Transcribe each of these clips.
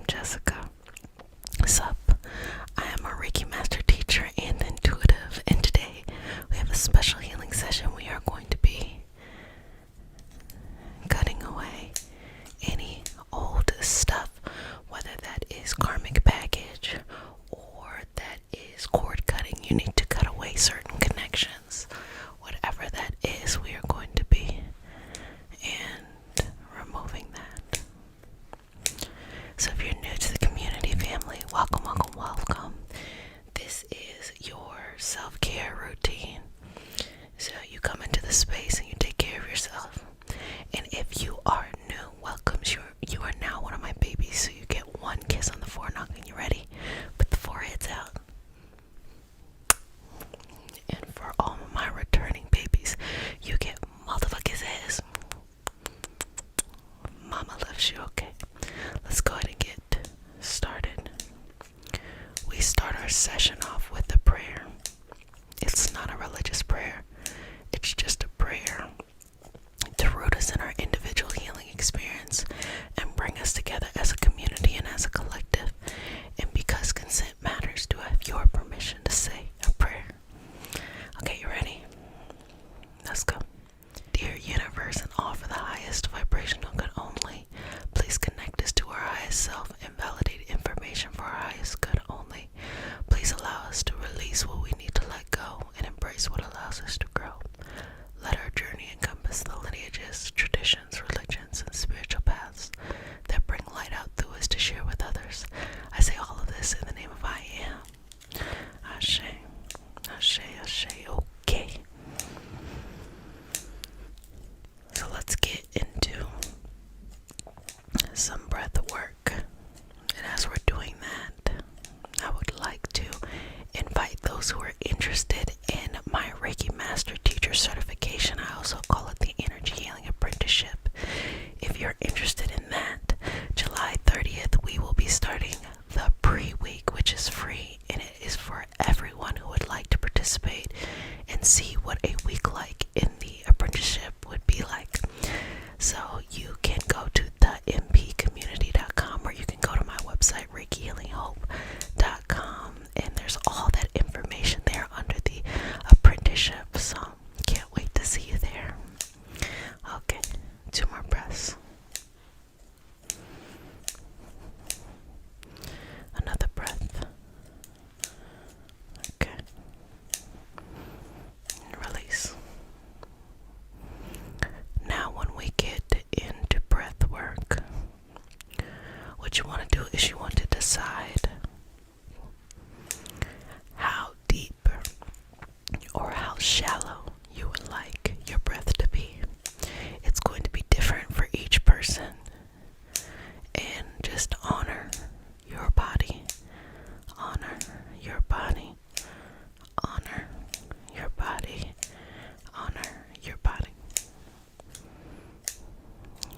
Jessica. Sup? I am a Reiki master teacher and intuitive, and today we have a special healing session. We are going to be cutting away any old stuff, whether that is karmic baggage or that is cord cutting. You need to cut away certain connections. Whatever that is, we are going to be and removing that. So if you're new to the community family, welcome, welcome, welcome. This is your self-care routine. So you come into the space and you take care of yourself. And if you are new, welcome. You are now one of my babies. So you get one kiss on the foreknock and you ready. Put the foreheads out. And for all of my returning babies, you get multiple kisses. Mama loves you, okay? Let's go ahead and get started. We start our session off with a prayer. It's not a religious prayer. It's just a prayer to root us in our individual healing experience and bring us together as a community and as a collective. And because consent matters, do I have your permission to say a prayer? Okay, you ready? Let's go. Dear universe and all for the highest vibrational good only, please connect us to our highest self and validate information for our highest good only. Please allow us to release what we need to let go and embrace what allows us to grow. Let our journey encompass the lineages, traditions, religions, and spiritual paths that bring light out through us to share with others. I say all of this in the name of I am. Ashe, Ashe, Ashe, okay. So let's get into some breath work. And as we're doing that, I would like to invite those who are interested in my Reiki Master Teacher Certification. I also call it the Energy Healing Apprenticeship. If you're interested in that, July 30th, we will be starting the pre-week, which is free, and it is for everyone who would like to participate and see what a week like in the apprenticeship would be like. So you can go to thempcommunity.com or you can go to my website, reikihealinghope.com, and there's all that information there under the apprenticeship. So can't wait to see you there. Okay, 2 more breaths. Another breath. Okay. And release. Now when we get into breath work, what you want to do is you want to decide how deep or how shallow you would like your breath to be. It's going to be different for each person. And just honor your body. Honor your body. Honor your body. Honor your body.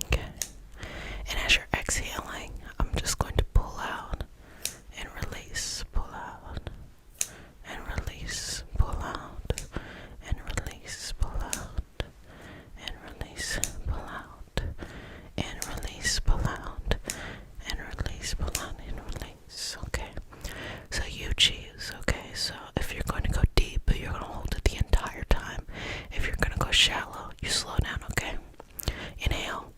Okay. And as you're exhaling, I'm just going to pull out and release. Pull out and release. Pull out and release. Pull out and release. Pull out and release. Pull out and release. Pull out and release. Okay. So you choose. Okay. So if you're going to go deep, you're going to hold it the entire time. If you're going to go shallow, you slow down. Okay. Inhale.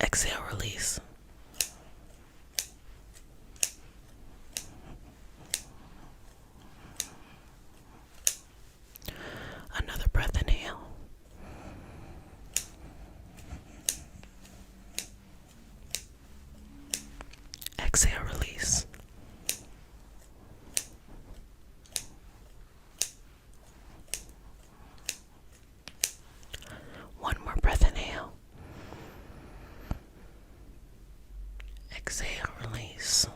Exhale, release. Another breath, inhale. Exhale, release. One more breath, inhale. Exhale, release.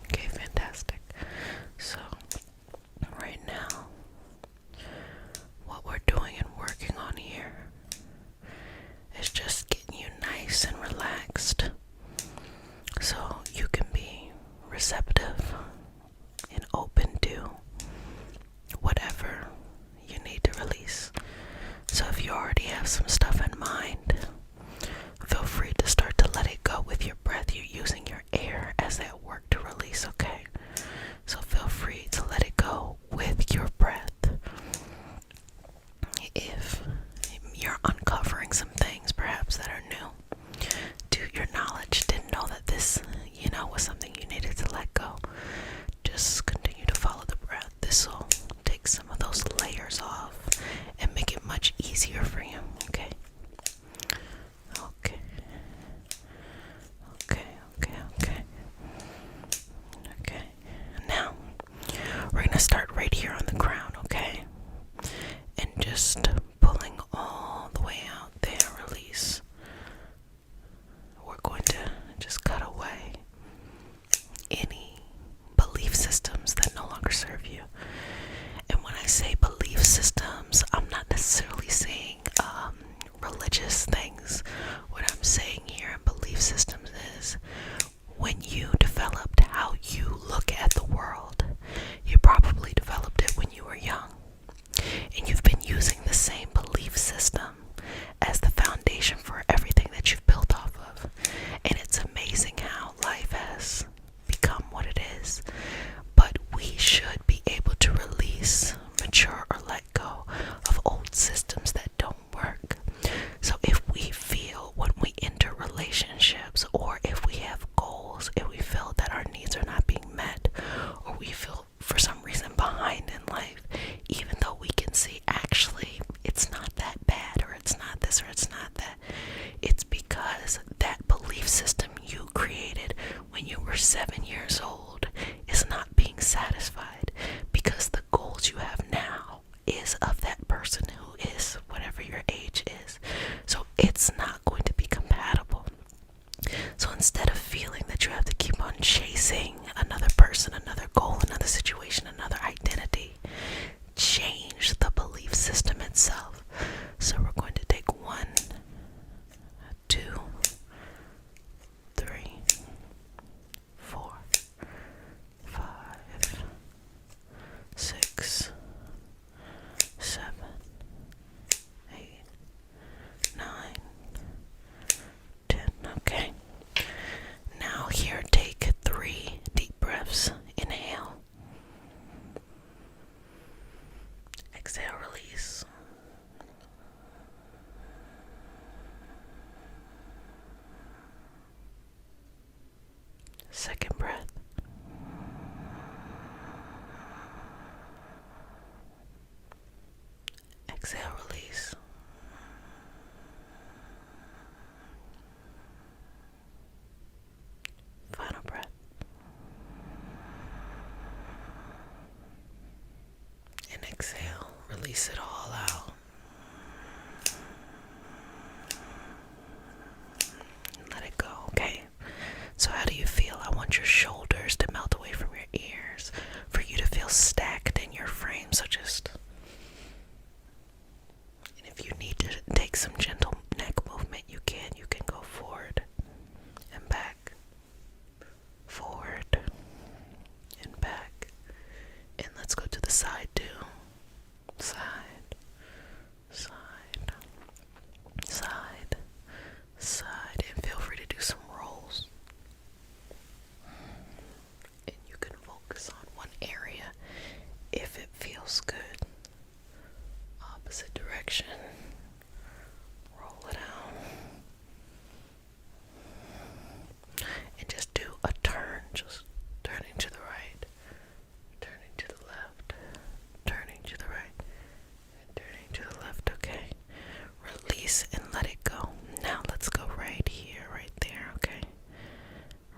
Okay, fantastic. So, right now, what we're doing and working on here Exhale, release it all out. Let it go, okay? So how do you feel? I want your shoulders to melt away from your ears, for you to feel stacked in your frame. So just, and if you need to take some gentle neck movement, you can. You can go forward and back, forward and back. And let's go to the side too. Side, side, side, side, and feel free to do some rolls. And you can focus on one area if it feels good. Opposite direction. Roll it out. And just do a turn. Just turning to the right, turning to the left, turning to the right, and turning to the left, okay? Release and let it go. Now let's go right here, right there, okay?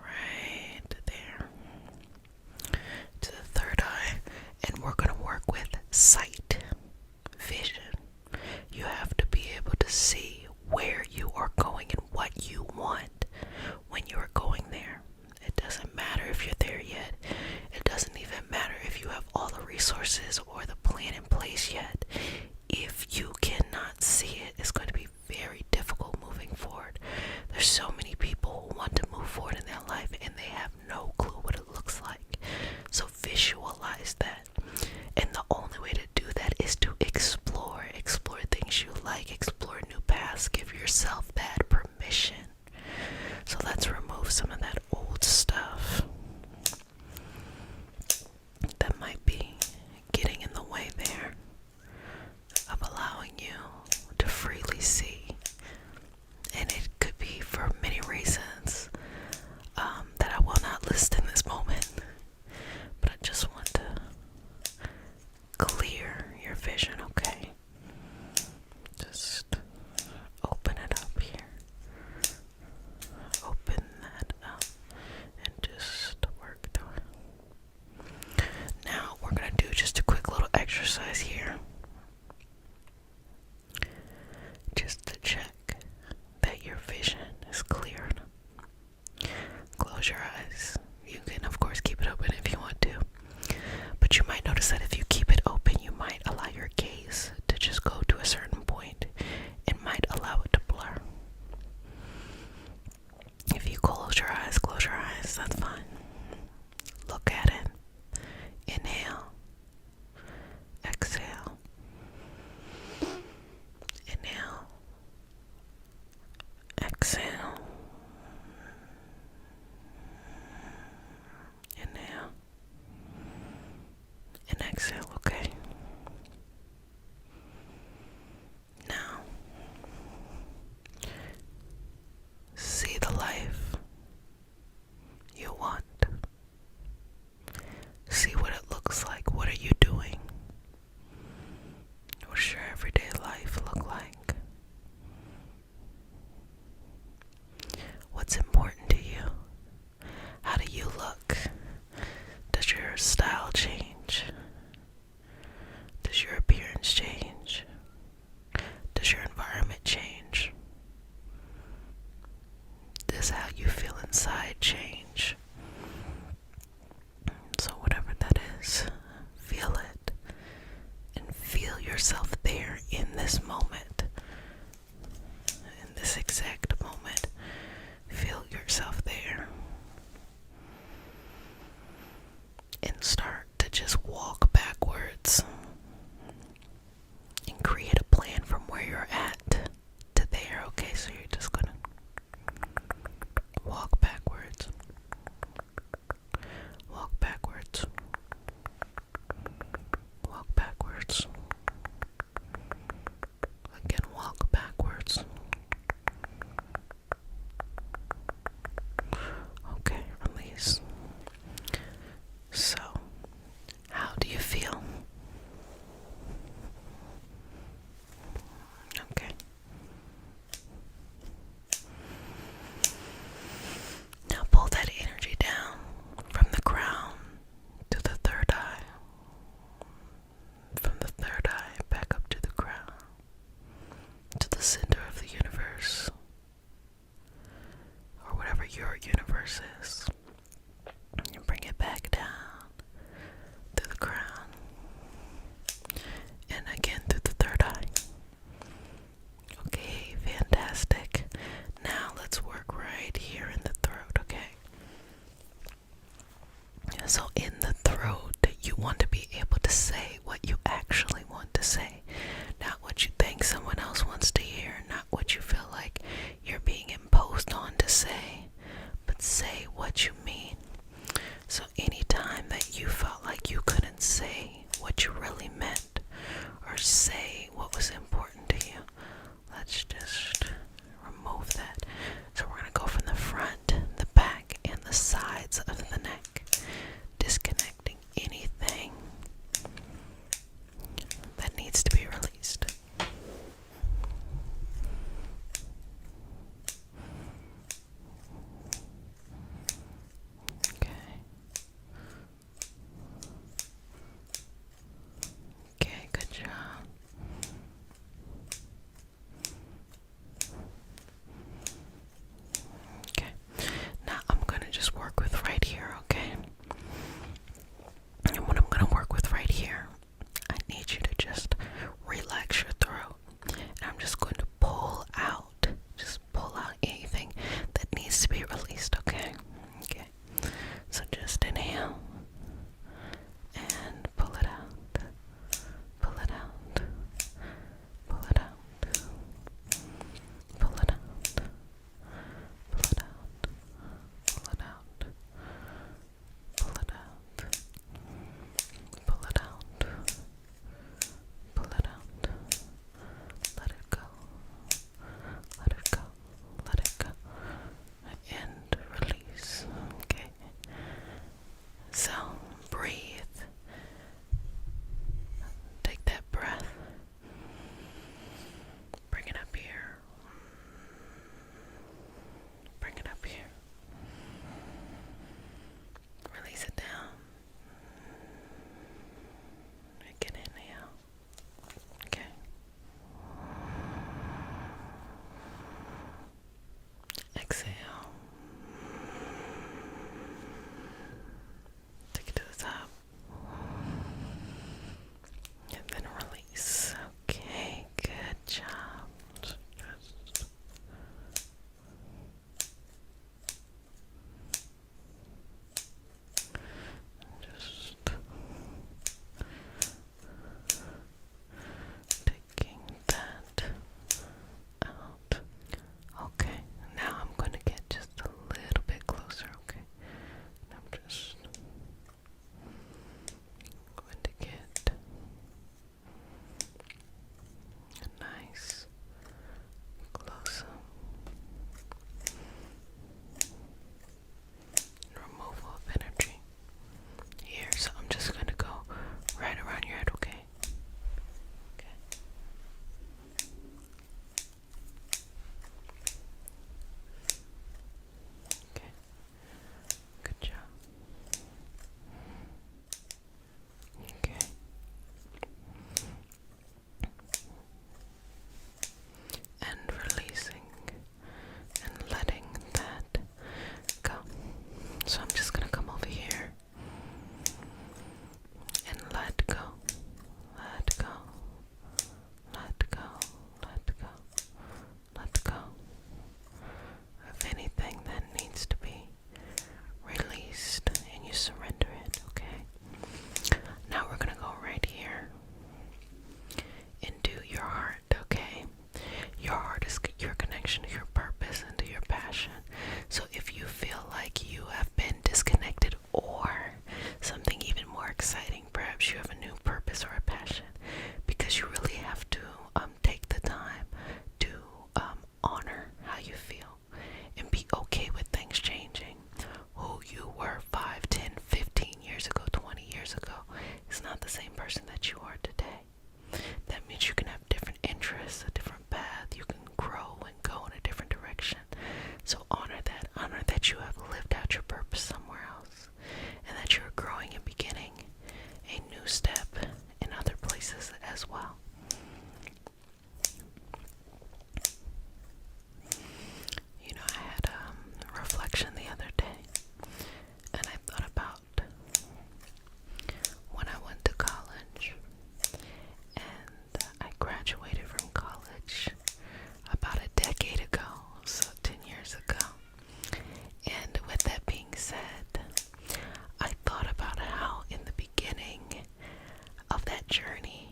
Right there. To the third eye. And we're going to work with sight, vision. You have to be able to see where you are going and what you want when you are going there. It doesn't matter if you're there yet. It doesn't even matter if you have all the resources or the plan in place yet. If you cannot see it, it's going to be very difficult moving forward. There's so many people who want to move forward in their life and they have no clue what it looks like. So visualize that. And the only way to do that is to explore things you like, explore new paths, give yourself that permission. So let's remove some of that old stuff that might be getting in the way there of allowing you to freely see. And it could be for many reasons that I will not list in this moment, but I just want to clear your vision, okay? Just open it up here. Open that up and just work through it. Now we're going to do just a quick little exercise here. Just to check that your vision is cleared. Close your eyes. You can of course keep it open if you want to. But you might notice that if you keep it open, you might allow your gaze to just go to a certain point. It might allow it to blur. If you close your eyes, that's fine. Look at it. Inhale. Exhale. Inhale. Exhale. Inhale. And exhale, okay? Now, see the life you want. See what it looks like. What are you doing? What's your everyday life look like? What's important to you? How do you look? Does your style change? Does your appearance change? Does your environment change? Does how you feel inside change? So whatever that is, feel it and feel yourself there in this moment. In this exact moment, feel yourself there. And start to just walk backwards and create a plan from where you're at to there, okay? So you're just gonna walk backwards, walk backwards, walk backwards, again walk backwards. Okay, release. So, how do you feel? is not the same person that you are today. That means you can have different interests, a different path. You can grow and go in a different direction. So honor that. Honor that you have lived out your purpose somewhere else, and that you're growing and beginning a new step in other places as well. You know, I had a reflection the other day, and I thought about when I went to college, and I graduated from college about a decade ago, so 10 years ago. And with that being said, I thought about how in the beginning of that journey,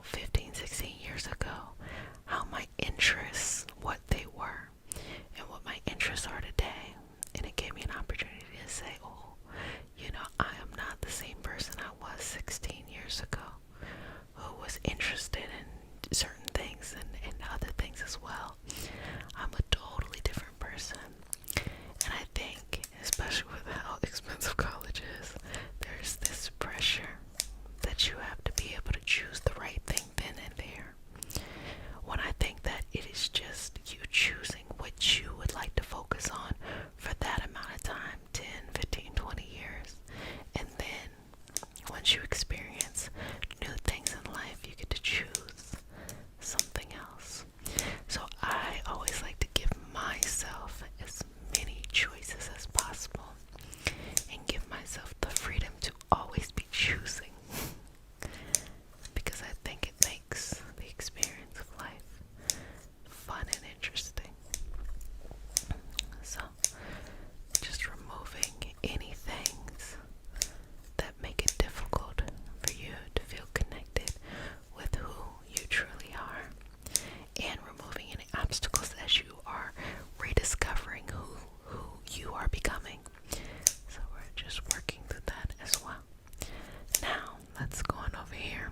15, 16 years ago, how my interests, what they were, and what my interests are today. And it gave me an opportunity to say, I am not the same person I was 16 years ago, who was interested in certain things and other things as well. I'm a totally different person. And I think, especially with how expensive college is, there's this pressure that you have to be able to choose the right thing then and there. When I think that it is just you choosing what you would like to focus on for that amount of time, 10, 15, 20 years. And then once you experience new things in life, you get to choose something else. So I always like to give myself as many choices as possible and give myself the freedom to always be choosing, because I think it makes the experience of life fun and interesting. So just removing any things that make it difficult for you to feel connected with who you truly are, and removing any obstacles as you are rediscovering who you are becoming. So we're just working through that as well. Now let's go on over here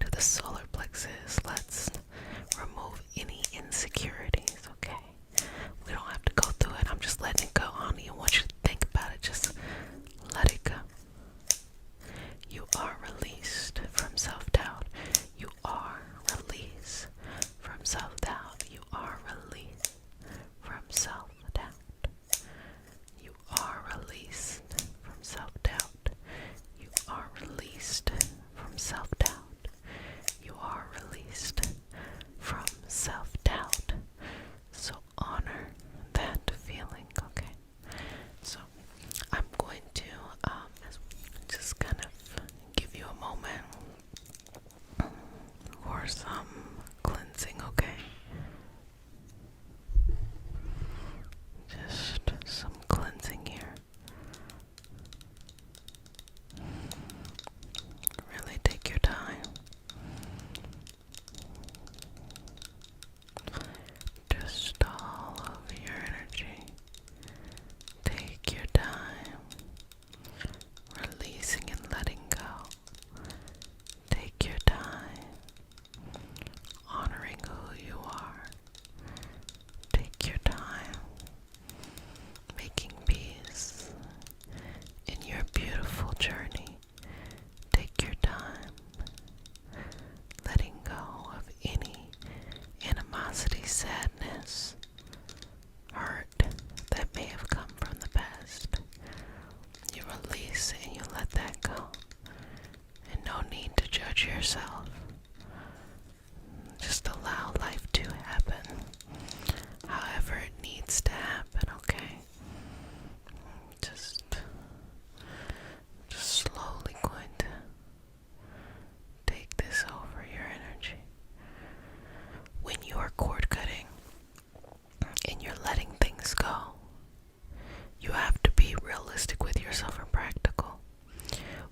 to the solar plexus. Let's remove any insecurities, okay? We don't have to go through it. I'm just letting it go. I don't even want you to think about it. Just let it go. You are released from self-doubt. You are released from self-doubt. You are released from self-doubt. You are released from self-doubt. You are released from self-doubt. You are released from self-doubt. So honor that feeling, okay? So I'm going to just kind of give you a moment for some cleansing, okay? Just some cleansing here. Really take your time. Just all over your energy. Take your time. Releasing and letting go. Take your time. Honoring who you are. Take your time. Making peace in your beautiful journey. Take your time. Letting go of any animosity, sadness, hurt that may have come from the past. You release and you let that go. And no need to judge yourself. Just allow life to happen however it needs to happen, okay? Just slowly going to take this over your energy. When you are cord cutting and you're letting things go, you have to be realistic with yourself and practical.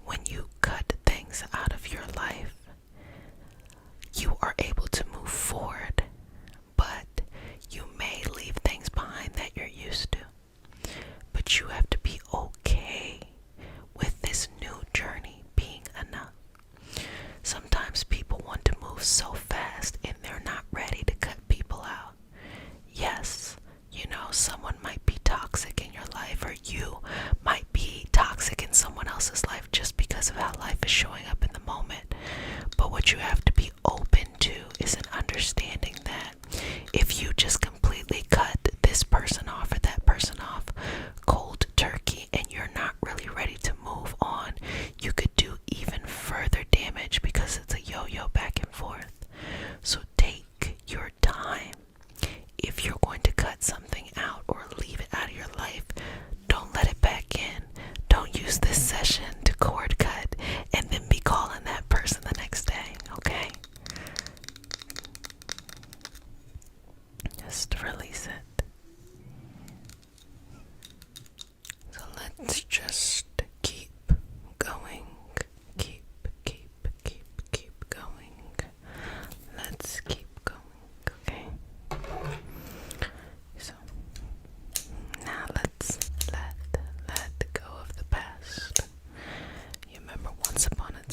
When you cut things out of your life, you are able to move forward, but you may leave things behind that you're used to. But you have to be okay with this new journey being enough. Sometimes people want to move so fast and they're not ready to cut people out. Yes, someone might be toxic in your life, or you might be toxic in someone else's life just because of of how life is showing up in the moment. But what you have to be open to is an understanding that if you just completely cut this person off or that person off cold turkey and you're not really ready to move on, you could do even further damage because it's a yo-yo back and forth. So take your time. If you're going to cut something out or leave it out of your life, don't let it back in. Don't use this session to cord cut and then be calling that person the next day, okay? Just release it. So let's just keep going. Keep going. Let's keep going, okay? So now let's let go of the past. You remember once upon a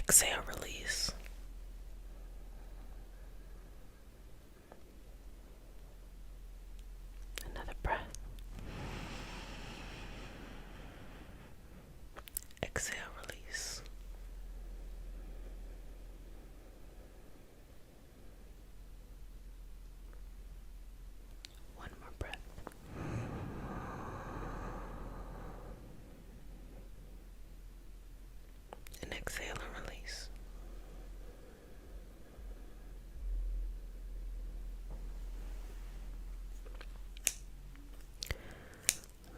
exhale, release. Another breath. Exhale, release. One more breath. And exhale and release.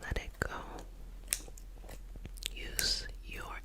Let it go. Use your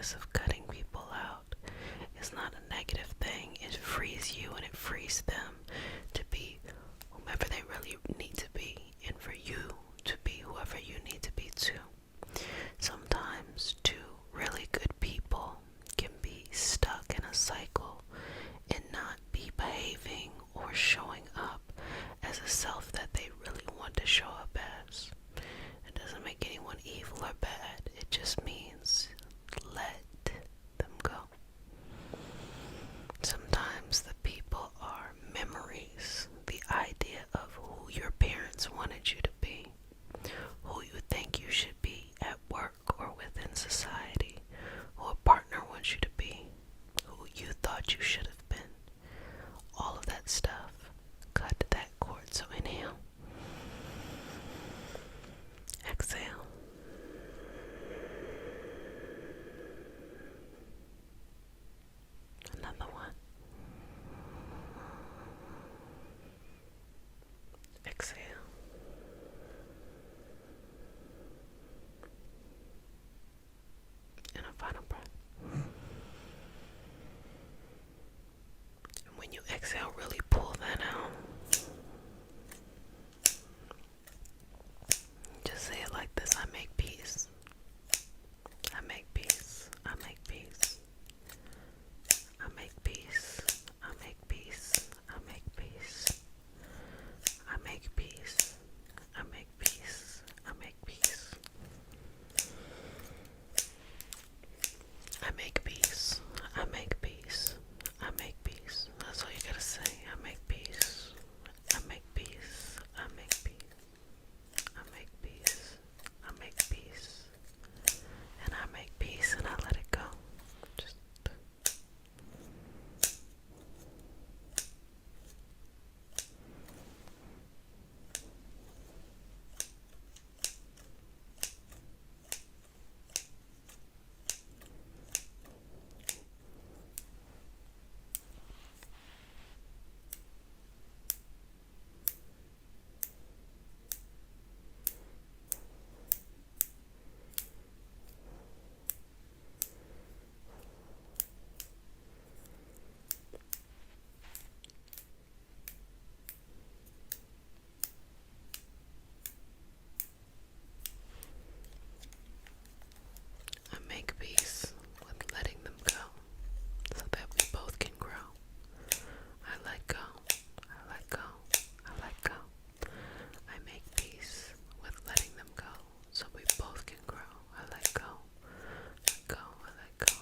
process of cutting people out is not a negative thing. It frees you and it frees them to be whomever they really need to be, and for you to be whoever you need to be too. Sometimes two really good people can be stuck in a cycle and not be behaving or showing up as a self that they really want to show up as. It doesn't make anyone evil or bad. It just means let them go. Sometimes the people are memories, the idea of who your parents wanted you to be, who you think you should be at work or within society, who a partner wants you to be, who you thought you should have been. All of that stuff. Cut that cord. So inhale. Exhale. Another one. Exhale. And a final breath. And when you exhale, really pull that out. Just say it like this. I make peace. I make peace. I make peace. I make peace. I make peace. I make peace. I make peace. I make peace. I make peace. I make peace. I make peace. I make peace. That's all you gotta say. I make peace. I make peace. I make peace. I make peace. I make peace. And I make peace and I let it go. Just I make peace with letting them go so that we both can grow. I let go. I let go. I let go. I make peace with letting them go so we both can grow. I let go. Let go. I let go.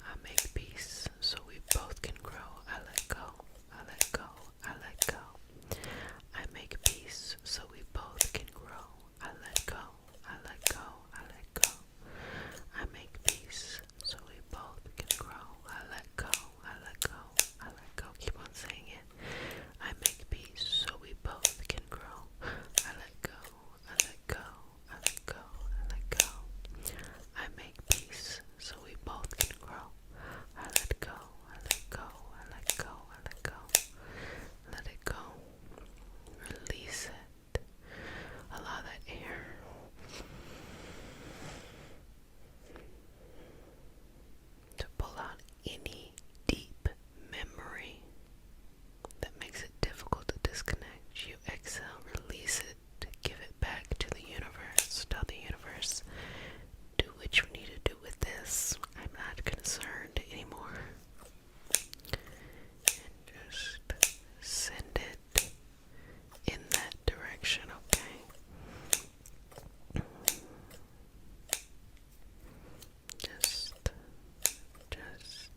I make peace so we both can grow. I let go. I let go. I let go. I make peace so we both can grow. I let go. I let go. I let go. I make peace so we both can grow. I let go. I let go. I let go. Keep on saying it. I make peace so we both can grow. I let go. I let go. I let go. I let go. I make peace so we both can grow. I let go. I let go. I let go. I let go. Let it go. Release it. Allow that air to pull out any deep memory that makes it difficult to disconnect. You exhale, release it, give it back to the universe. Tell the universe, do what you need to do with this. I'm not concerned anymore. And just send it in that direction, okay? Just, just,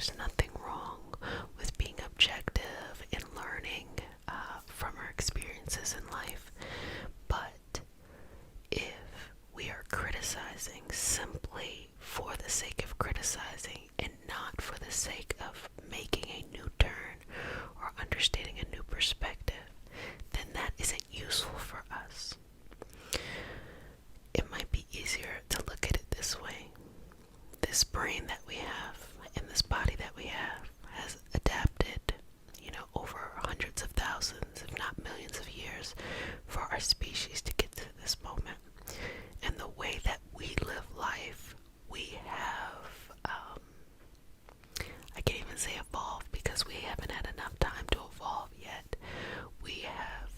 there's nothing wrong with being objective and learning from our experiences in life. But if we are criticizing simply for the sake of criticizing and not for the sake of making a new turn or understanding a new perspective, then that isn't useful for us. It might be easier to look at it this way. This brain that we have and this body that we have has adapted, over hundreds of thousands, if not millions of years for our species to get to this moment. And the way that we live life, we have, I can't even say evolved because we haven't had enough time to evolve yet. We have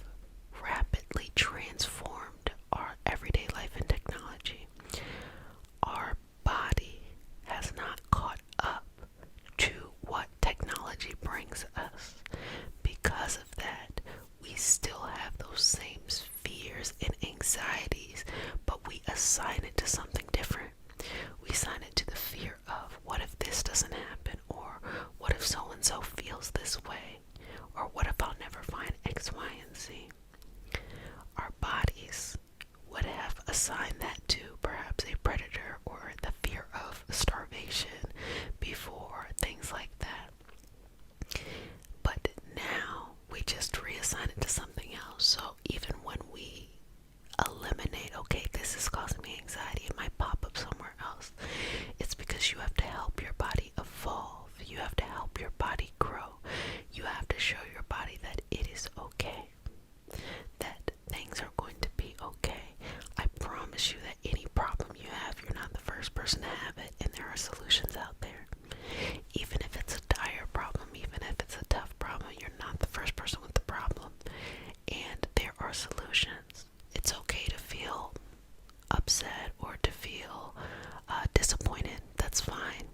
rapidly transformed our everyday life and technology. Our body has not caught up to what technology brings us. Because of that, we still have those same fears and anxieties, but we assign it to something different. We assign it to the fear of, what if this doesn't happen? Or what if so-and-so feels this way? Or what if I'll never find X, Y, and Z? Our bodies would have assigned that to perhaps a predator or the fear of starvation before, things like that. But now we just reassign it to something else. So even when we eliminate, okay, this is causing me anxiety, it might pop up somewhere else. It's because you have to help your body evolve. You have to help your body grow. You have to show your body that it is okay, that things are going to be okay. I promise you that any problem you have, you're not the first person to have it, and there are solutions out there. Even if it's a dire problem, even if it's a tough problem, you're not the first person with the problem, and there are solutions. It's okay to feel upset or to feel disappointed. That's fine.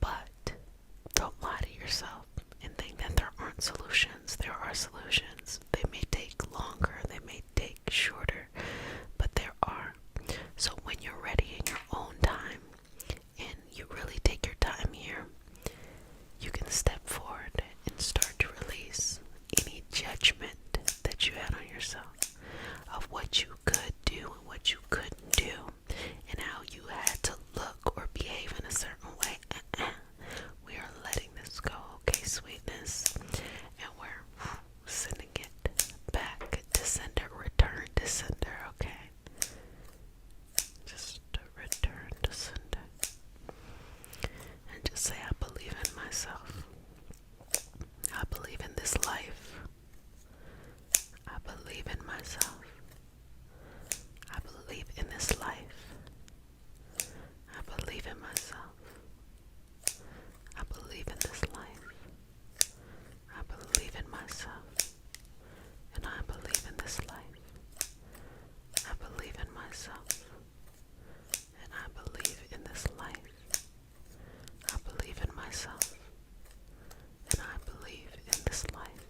But don't lie to yourself and think that there aren't solutions. There are solutions. They may take longer, they may take shorter, but there are. So when you're ready in your own time and you really take your time here, you can step forward and start to release any judgment that you had on yourself of what you could do and what you couldn't do and how you had to look or behave in a certain way. We are letting this go, okay, sweetness, and we're sending it back to sender, return to sender, okay? Just return to sender. And just say, I believe in myself. I believe in this life. I believe in myself. I believe in this life. I believe in myself. I believe in this life. I believe in myself. And I believe in this life. I believe in myself. And I believe in this life. I believe in myself. And I believe in this life.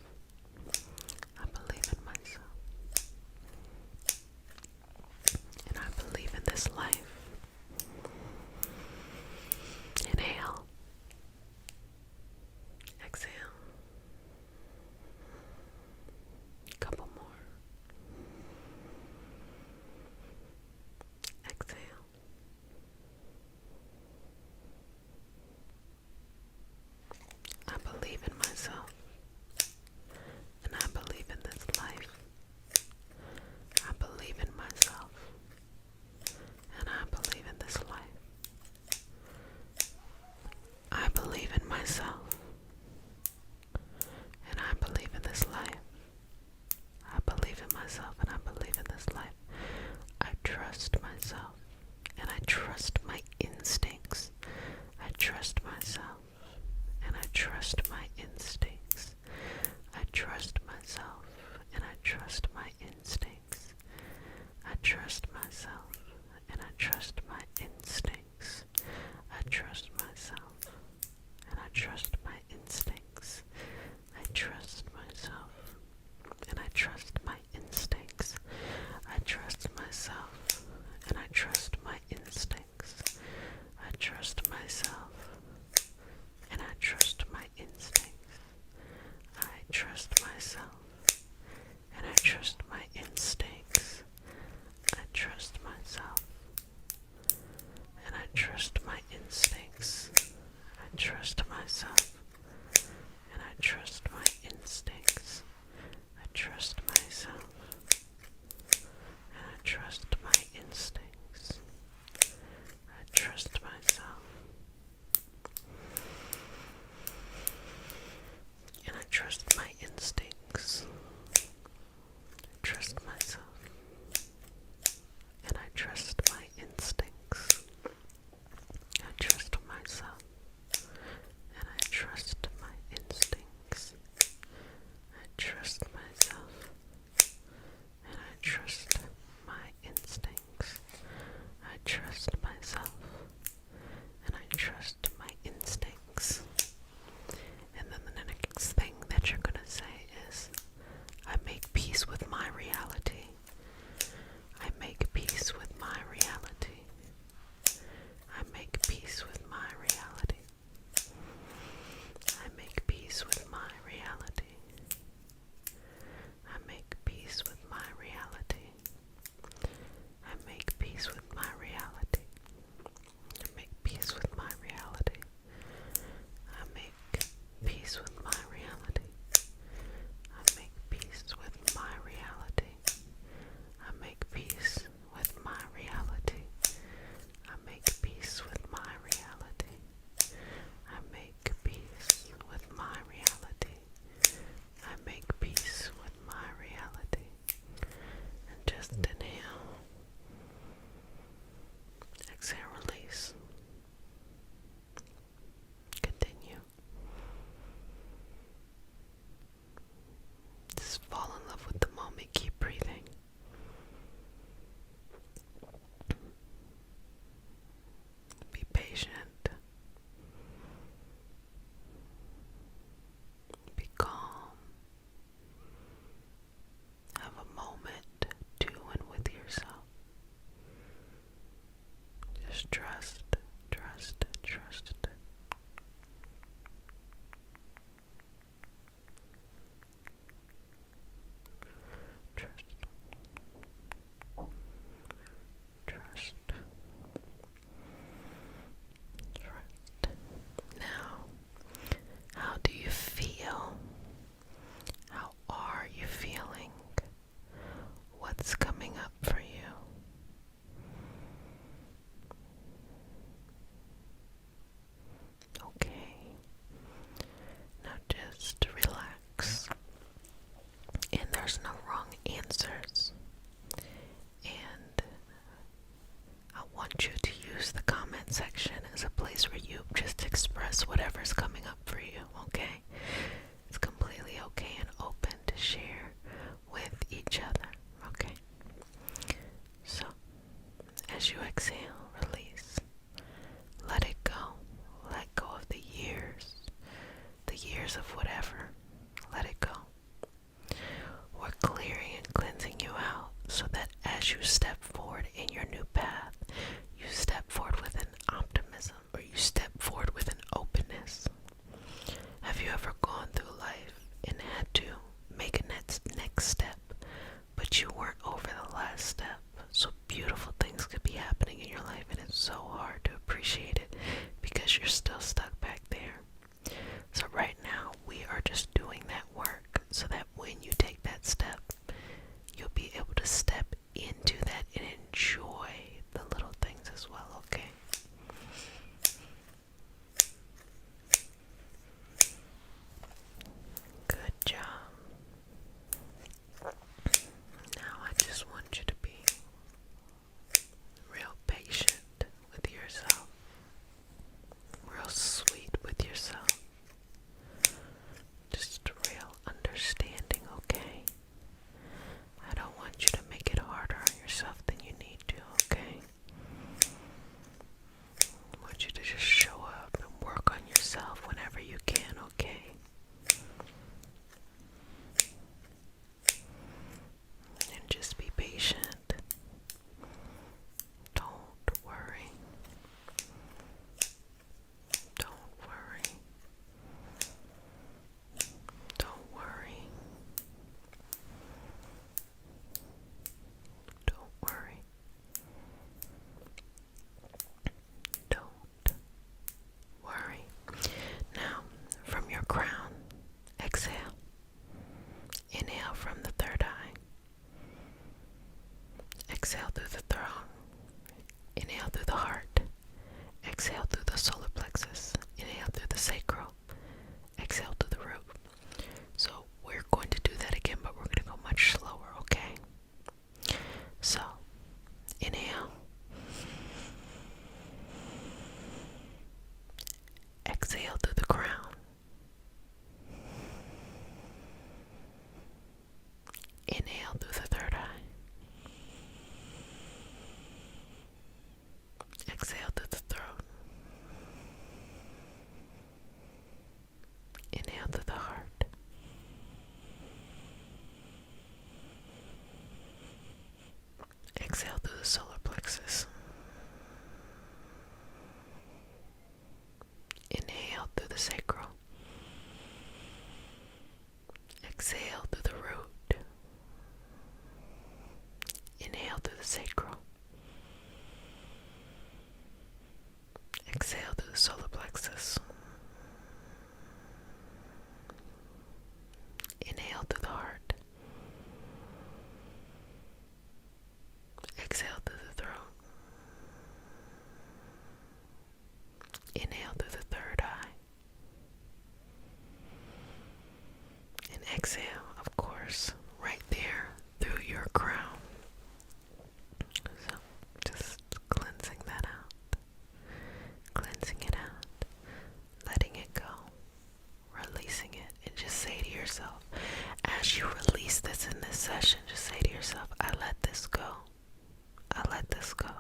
I believe in myself. And I believe in this life. Inhale. Exhale. Couple more. Exhale. I believe in myself. And I believe in this life. I believe in myself. And I believe in this life. I believe in myself. And I believe in this life. I believe in myself and I believe in this life. I trust myself and I trust my instincts. I trust myself and I trust my instincts. I trust myself and I trust my instincts. I trust myself and I trust my instincts. I trust myself and I trust my instincts. I trust myself and I trust my instincts. I trust myself and I trust my instincts. I trust myself and I trust my instincts. I trust myself. And I trust my instincts. I trust myself. And I trust my instincts. I trust myself. And I trust my instincts. I trust myself. And I trust my instincts. I trust myself. And I trust my instincts. I trust myself. And I trust my instincts. I trust myself. And I trust my instincts. And then the next thing that you're gonna say is, I make peace with my reality. I make peace with my reality. I make peace with my reality. I make peace with my reality. I make peace with my reality. I make peace with my reality. I make peace with my reality. I make peace with my reality. I make peace with my reality. I make peace with my reality. I make peace with my reality. I make peace with my reality. I make peace with my reality. And just inhale. Exhale, release. Continue. Just fall in love with the moment. Keep breathing. Be patient. Be calm. Have a moment to and with yourself. Just trust, trust, trust. Trust. Trust. Trust. Now, how do you feel? How are you feeling? What's coming up for you? the sacral. Exhale through the root. Inhale through the sacral. Exhale through the solar plexus. Inhale through the heart. Exhale through the throat. Inhale through the third eye. And exhale, of course, right there through your crown. So just cleansing that out. Cleansing it out. Letting it go. Releasing it. And just say to yourself, as you release this in this session, just say to yourself, I let this go. I let this go.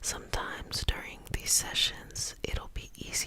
Sometimes during these sessions, it'll be easier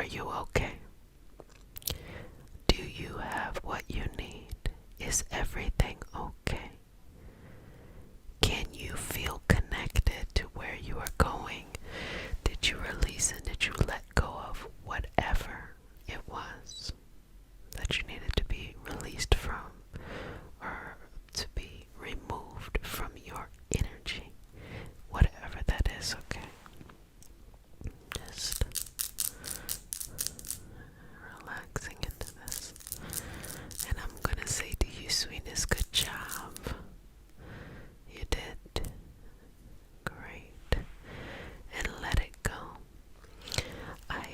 you okay? Do you have what you need? Is everything okay? Can you feel connected to where you are going? Did you release and did you let go of whatever it was that you needed to be released from or to be removed from your energy? Whatever that is, okay? Just relaxing into this. And I'm gonna say to you, sweetness, good job. You did great. And let it go. I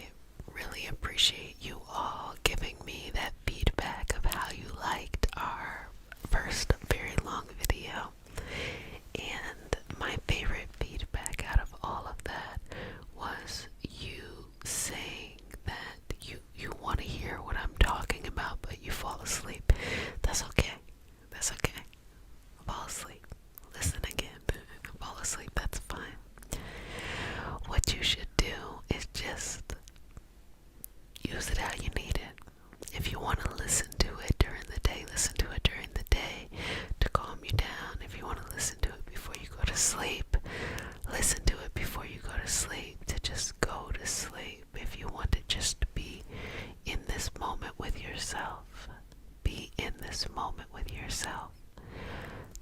really appreciate you all giving me that feedback of how you liked our first very long video. And my favorite feedback out of all of that was you saying that you want to hear what I'm talking about, but you fall asleep. That's okay. That's okay. Fall asleep. Listen again. Fall asleep. That's fine. What you should do is just use it how you need it. If you want to listen to it during the day, listen to it during the day to calm you down. If you want to listen to it before you go to sleep, listen to it before you go to sleep, to just go to sleep. If you want to just be in this moment with yourself, be in this moment with yourself.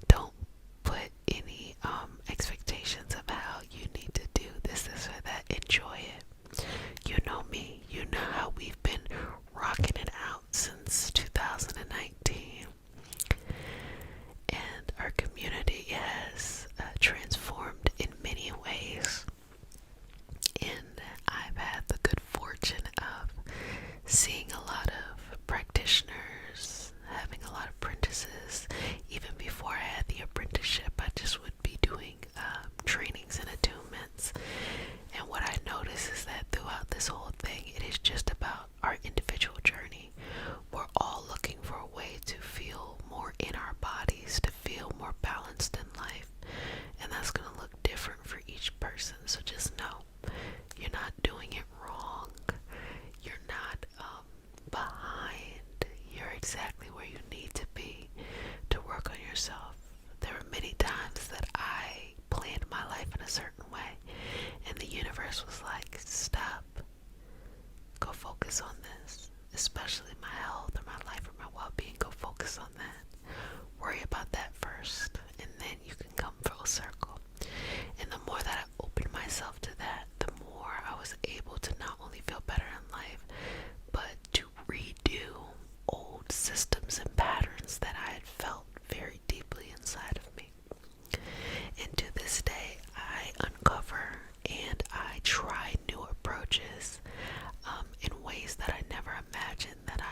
Don't put any expectations of how you need to do this or that. Enjoy it. You know me. You know how we've been rocking it out since 2019. And our community has transformed in many ways. And I've had the good fortune of seeing a lot of practitioners, having a lot of apprentices. Even before I had the apprenticeship, I just would be doing trainings and attunements. And what I notice is that throughout this whole thing, it is just about our individual journey. We're all looking for a way to feel more in our bodies, to feel more balanced in life. And that's going to look different for each person. So just know you're not doing it wrong. You're not behind. You're exactly where you need to be to work on yourself. There were many times that I planned my life in a certain way, and the universe was like, stop. Go focus on this, especially my health or my life or my well-being. Go focus on that. Worry about that first, and then you can come full circle. And the more that I opened myself to that, the more I was able to not only feel better in life, but to redo old systems and patterns that I had felt very deeply inside of me. And to this day, I uncover and I try new approaches in ways that I never imagined that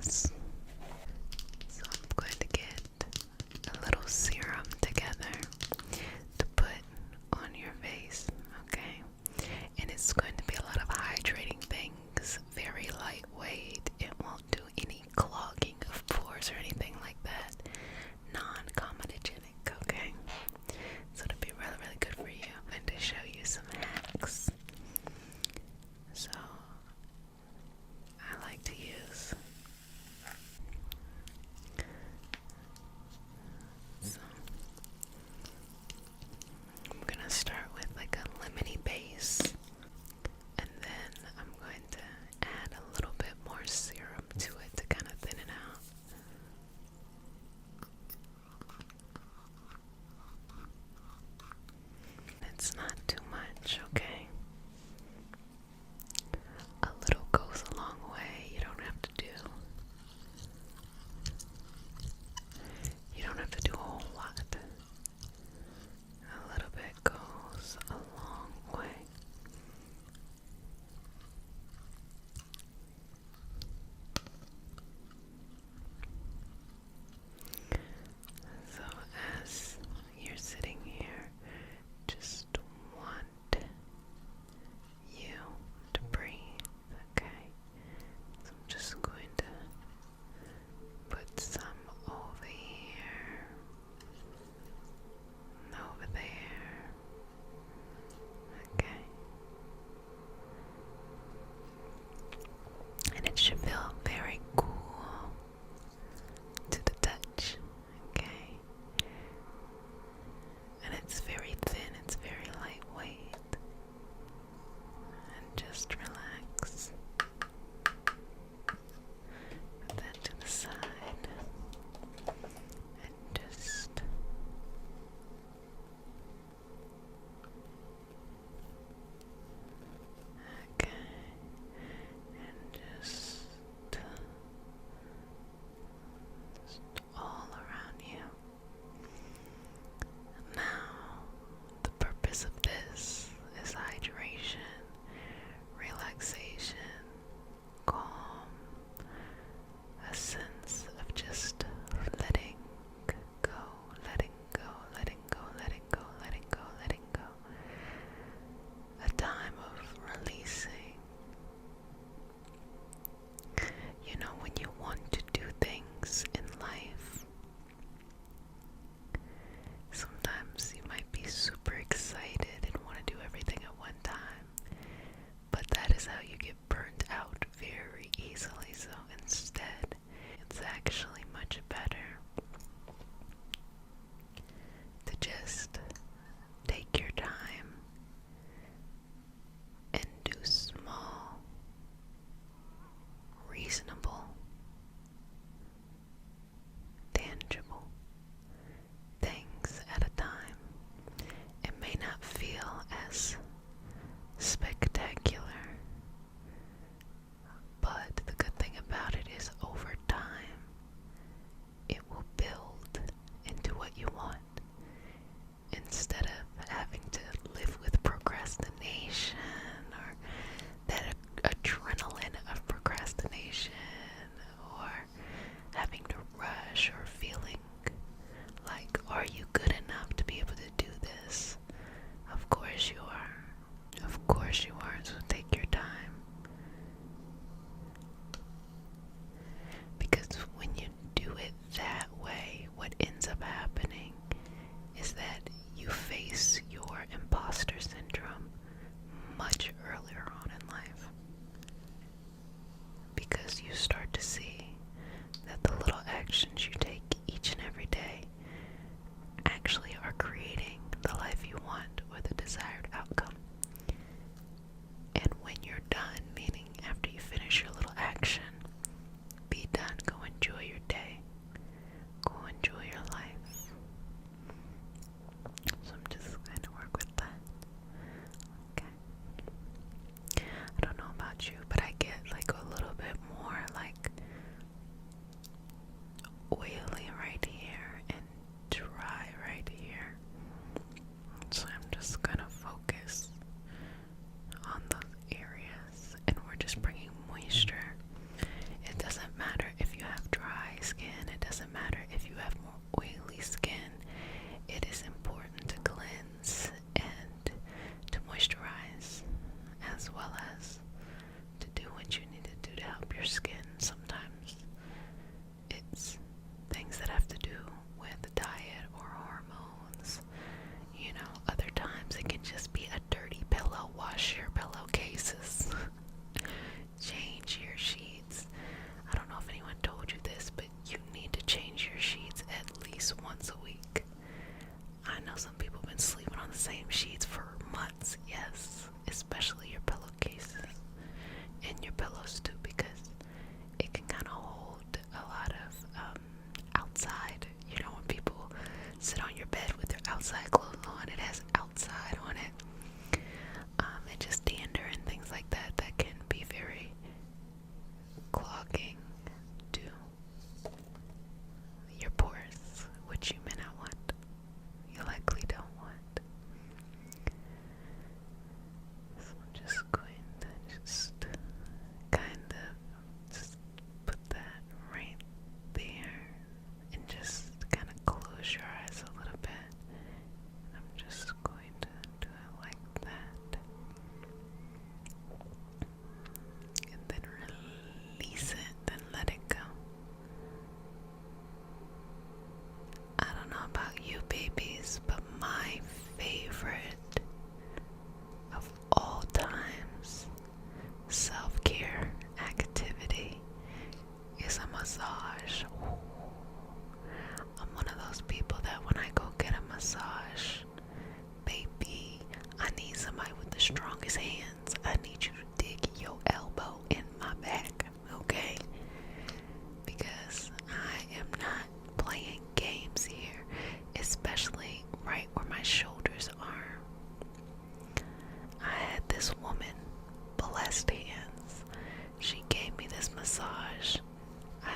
face. So I'm going to get a little serum together to put on your face, okay? And it's going to be a lot of hydrating things, very lightweight. It won't do any clogging of pores or anything like that. Non-comedogenic, okay? So it'll be really, really good for you. I'm going to show you some hacks. So I like to use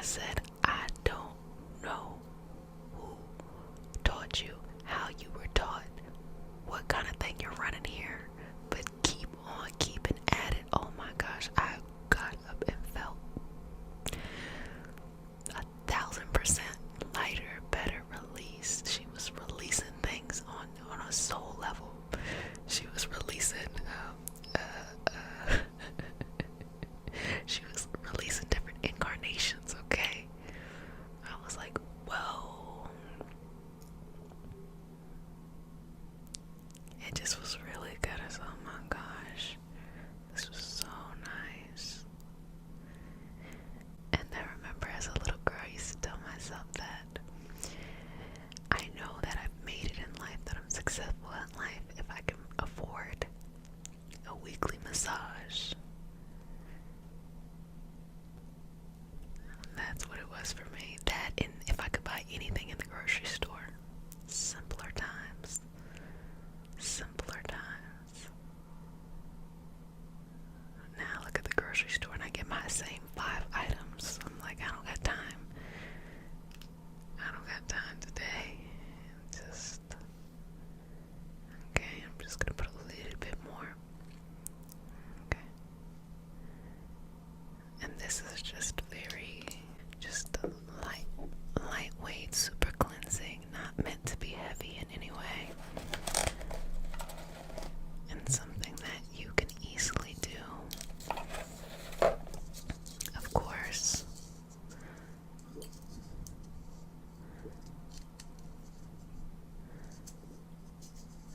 I said, I don't know who taught you, how you were taught, what kind of thing you're running here, but keep on keeping at it. Oh my gosh, I got up and felt 1,000% lighter, better released. She was releasing things on a soul level. She was releasing she was releasing different incarnations, okay? I was like, whoa. It just was really good. I was, oh my gosh, this was so nice. And I remember as a little girl, I used to tell myself that I know that I've made it in life, that I'm successful in life if I can afford a weekly massage. That's what it was for me. That, and if I could buy anything in the grocery store. Simpler times. Simpler times. Now I look at the grocery store and I get my same 5 items. I'm like, I don't got time. I don't got time today. Just, okay, I'm just gonna put a little bit more. Okay. And this is just lightweight, super cleansing, not meant to be heavy in any way. And something that you can easily do. Of course.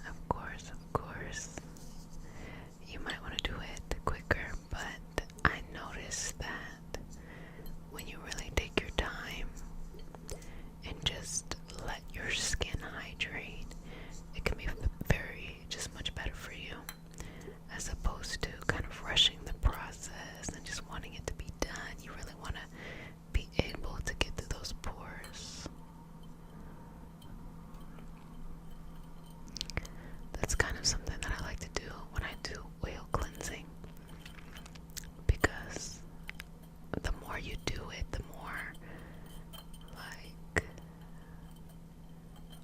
Of course. You might want to do it quicker, but I noticed that when you really take your time and just let your skin hydrate, it can be just much better for you, as opposed to kind of rushing the process and just wanting it to be done. You really want to be able to get through those pores. That's kind of something that I like to do when I do oil cleansing, because the more you do it, the more like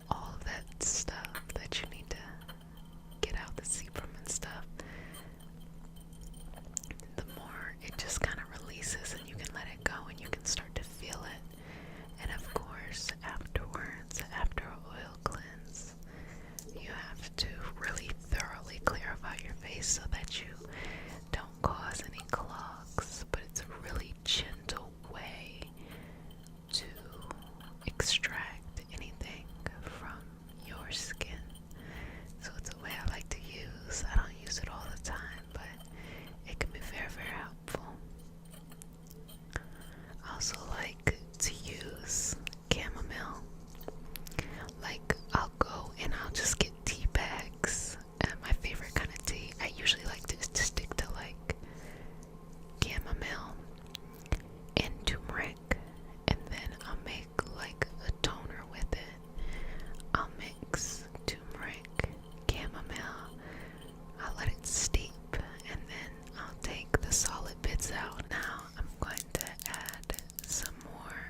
all of that stuff that you need to get out, the sebum and stuff, the more it just kind of releases and you can let it go and you can start to feel it. And of course, afterwards, after an oil cleanse, you have to really thoroughly clarify your face so that you don't cause any clogs, but it's a really gentle way to extract anything from your skin. So it's a way I like to use. I don't use it all the time, but it can be very, very helpful. I also like to use chamomile. Like, I'll go and I'll just get tea bags. My favorite kind of tea, I usually like to stick to like chamomile and turmeric, and then I'll make like a toner with it. I'll mix turmeric, chamomile, I'll let it steep, and then I'll take the solid bits out. Now I'm going to add some more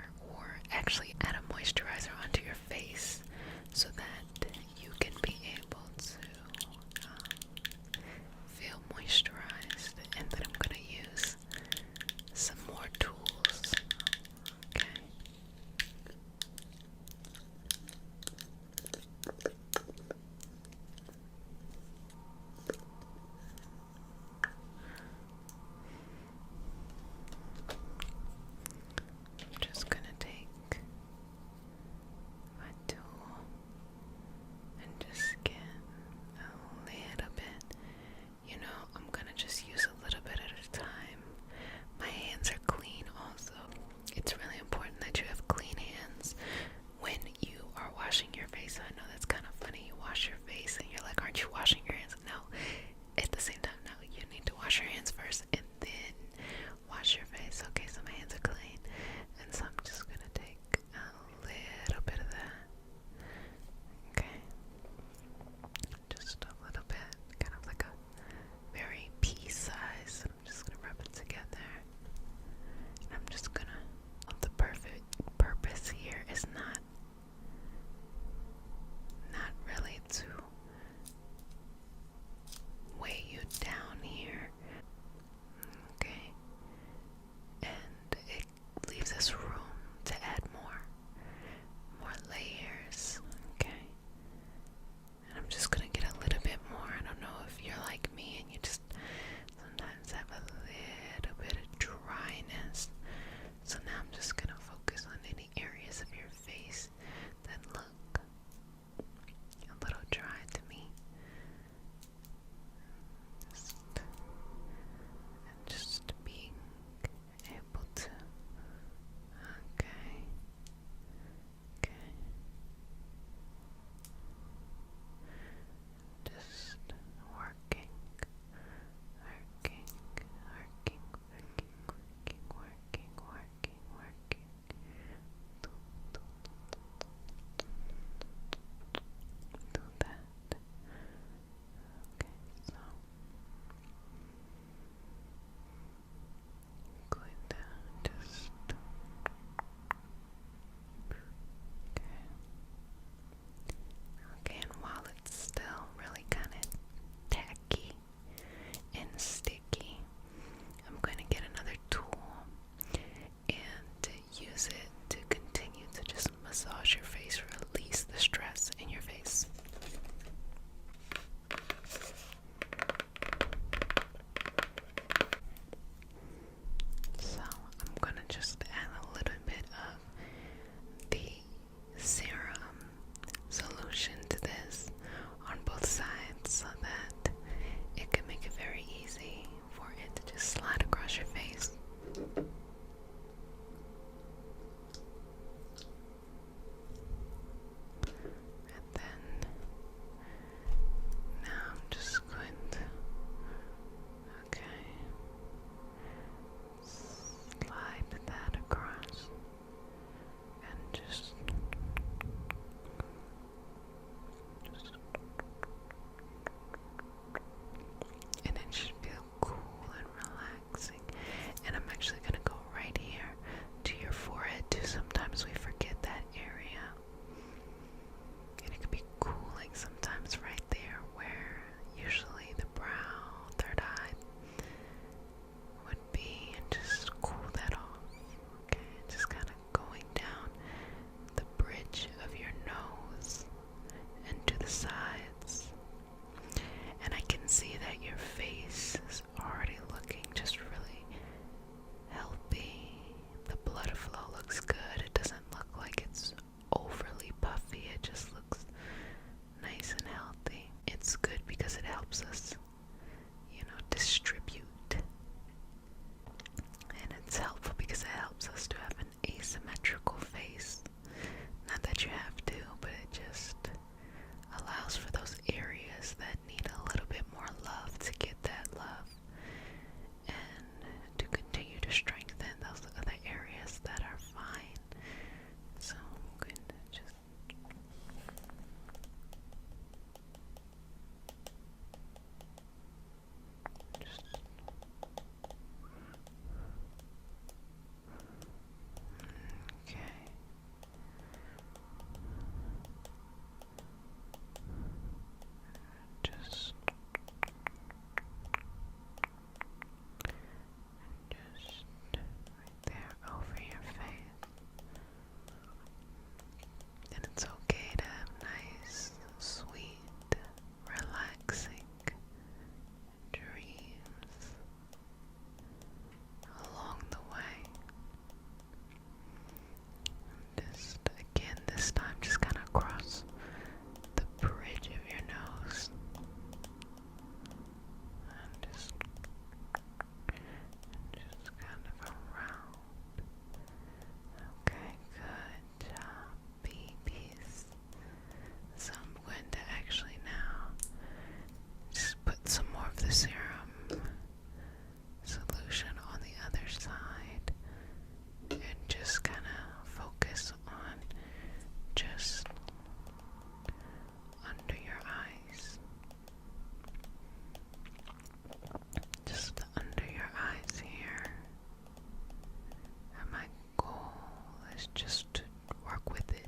is just to work with it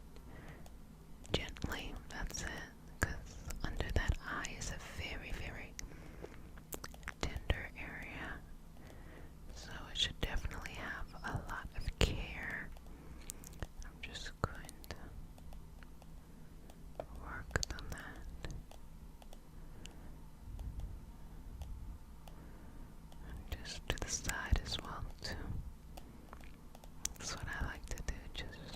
gently. That's it. Because under that eye is a very, very tender area. So it should definitely have a lot of care. I'm just going to work on that. And just to the side as well too. That's what I like to do, just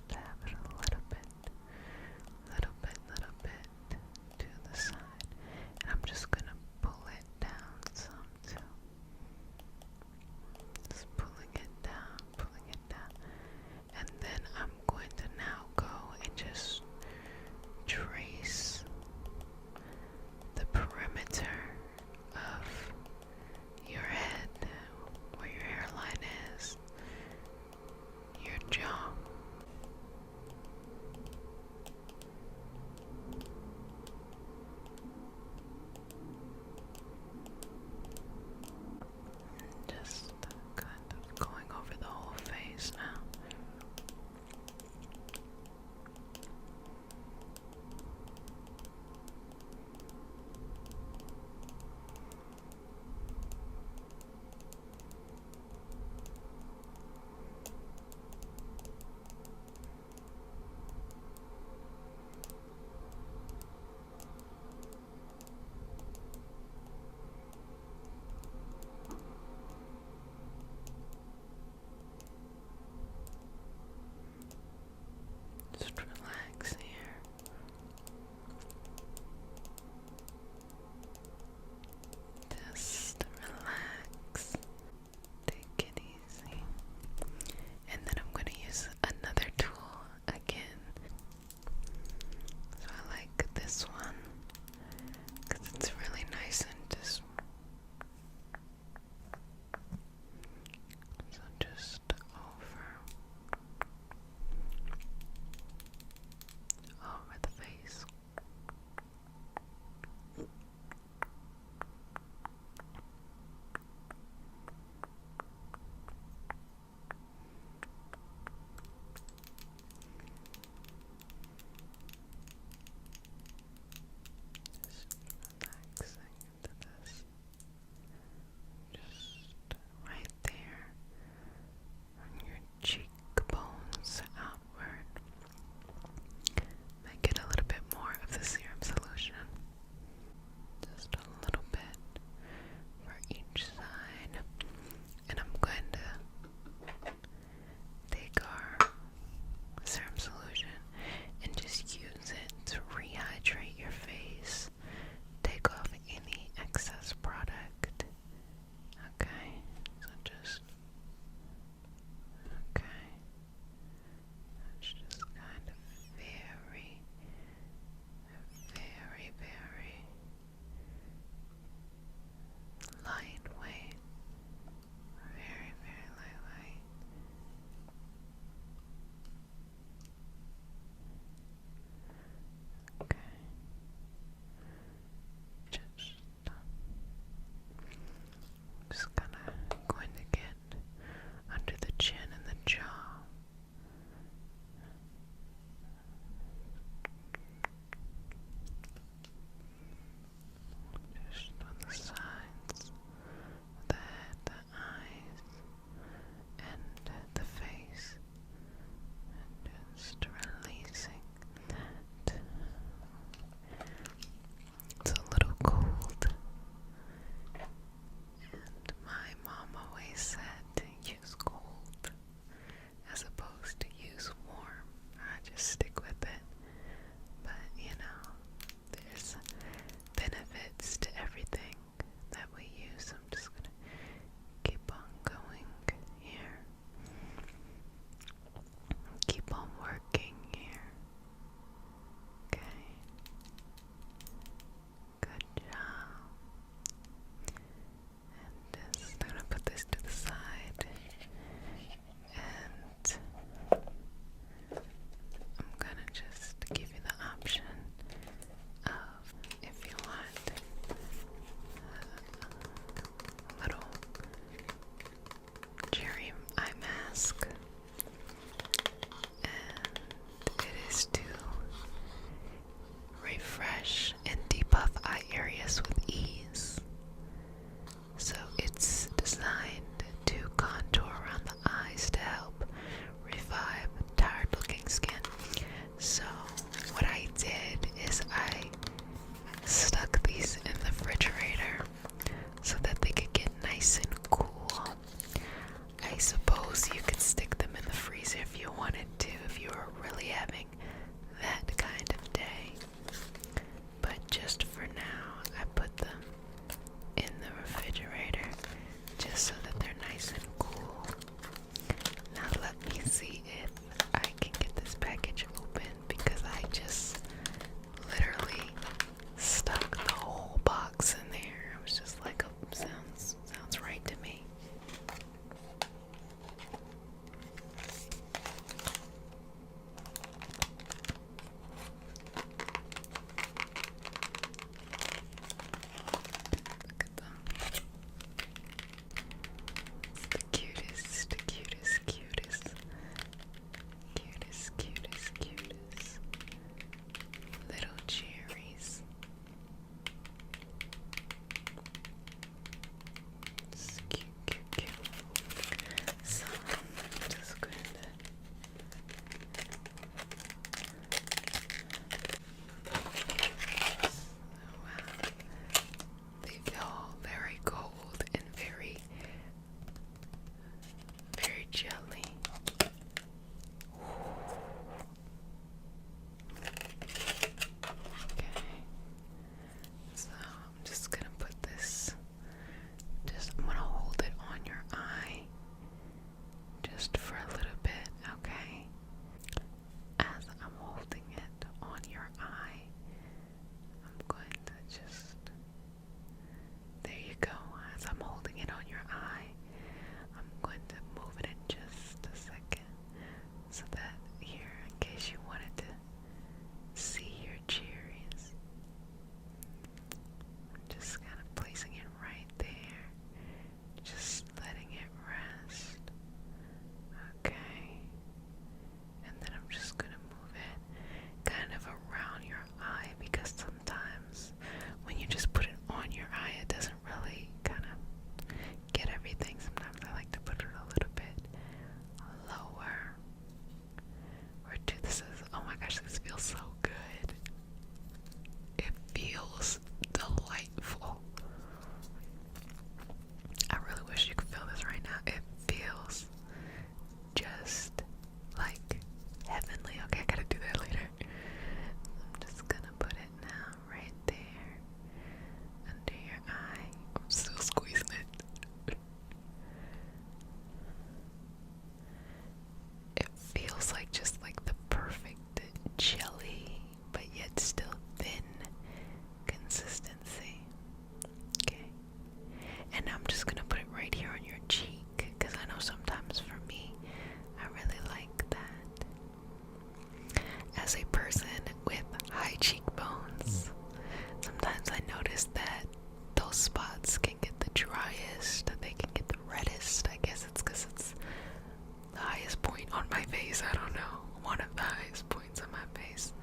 face, I don't know, one of the highest points on my face.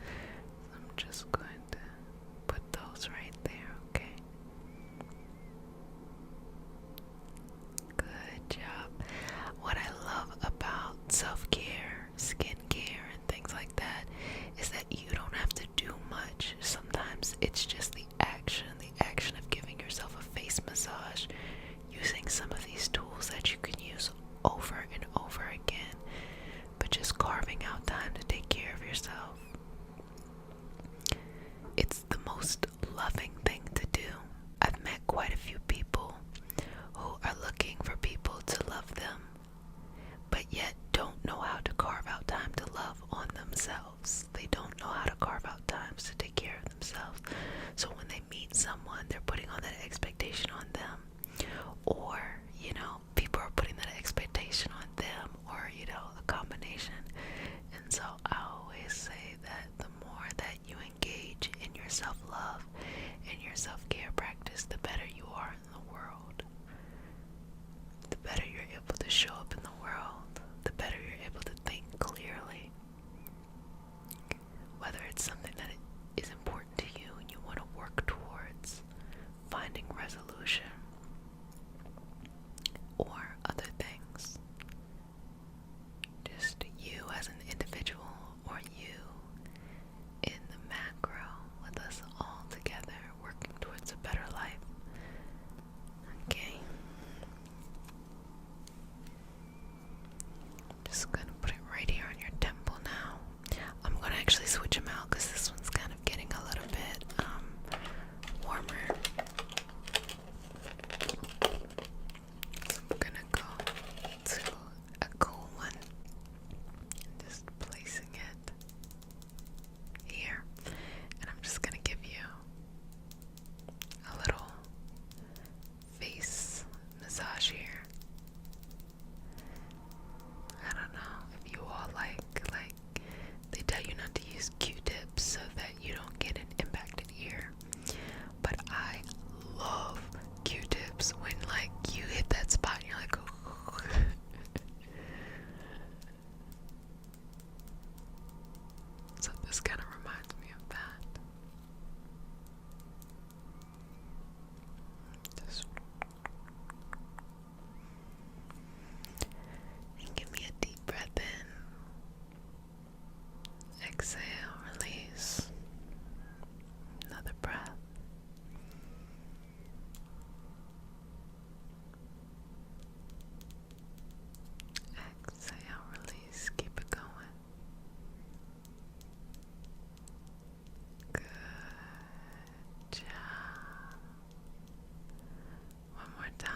I'm just going to put those right there, okay? Good job. What I love about self-care, skincare, and things like that is that you don't have to do much. Sometimes it's just the action of giving yourself a face massage, using some of these tools that you can use over and over again, but just carving out time to take care of yourself. It's the most loving thing to do. I've met quite a few people who are looking for people to love them, but yet don't know how to carve out time to love on themselves. They don't know how to carve out times to take care of themselves. So when they meet someone, they're putting on that expectation on them. Or, people are putting that expectation on them, or, a combination. And so I always say that the more that you engage in your self-love and your self-care practice, the better you are in the world. The better you're able to show up in the world, the better you're able to think clearly. Whether it's something that is important to you and you want to work towards finding resolution, or other things. Just you as an individual, or you in the macro, with us all together working towards a better life. Okay. Just gonna put it right here on your temple now. I'm gonna actually switch them out because this one's kind of getting a little bit warmer. So I'm gonna go to a cool one. Just placing it here. And I'm just gonna give you a little face massage here. I don't know if you all like they tell you not to use Q-tips so that you don't get an impacted ear, but I love Q-tips when you hit that spot and you're like, oh. So this kind of reminds me of that. Just and give me a deep breath in. Exhale, release. Another breath. Exhale, release. Keep it going. Good job. One more time.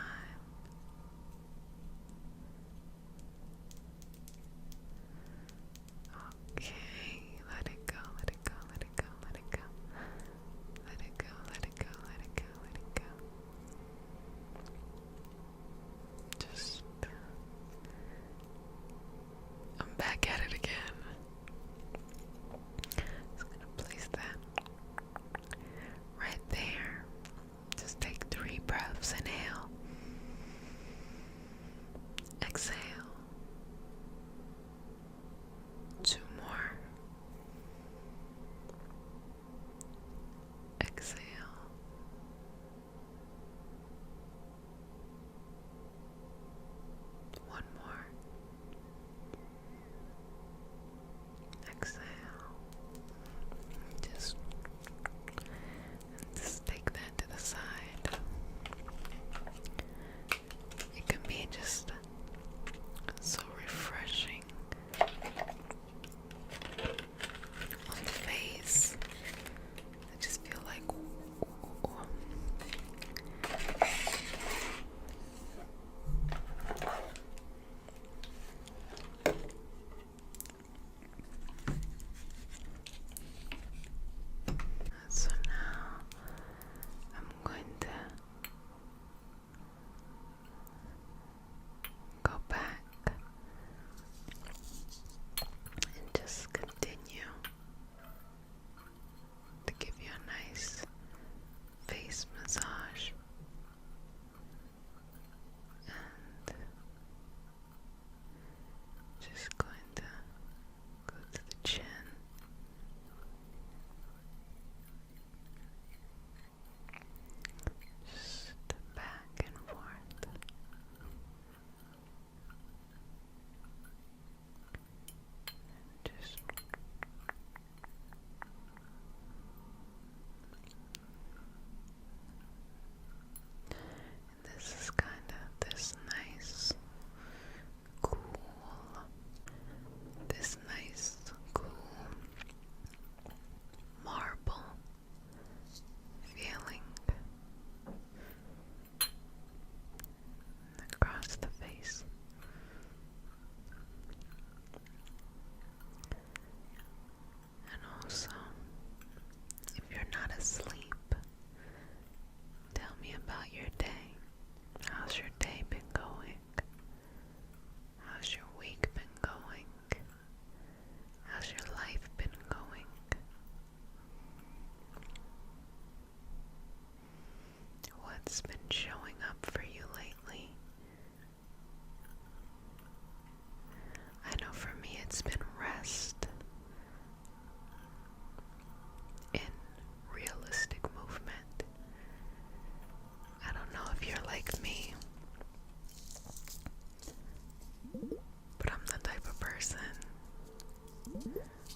Okay, let it go.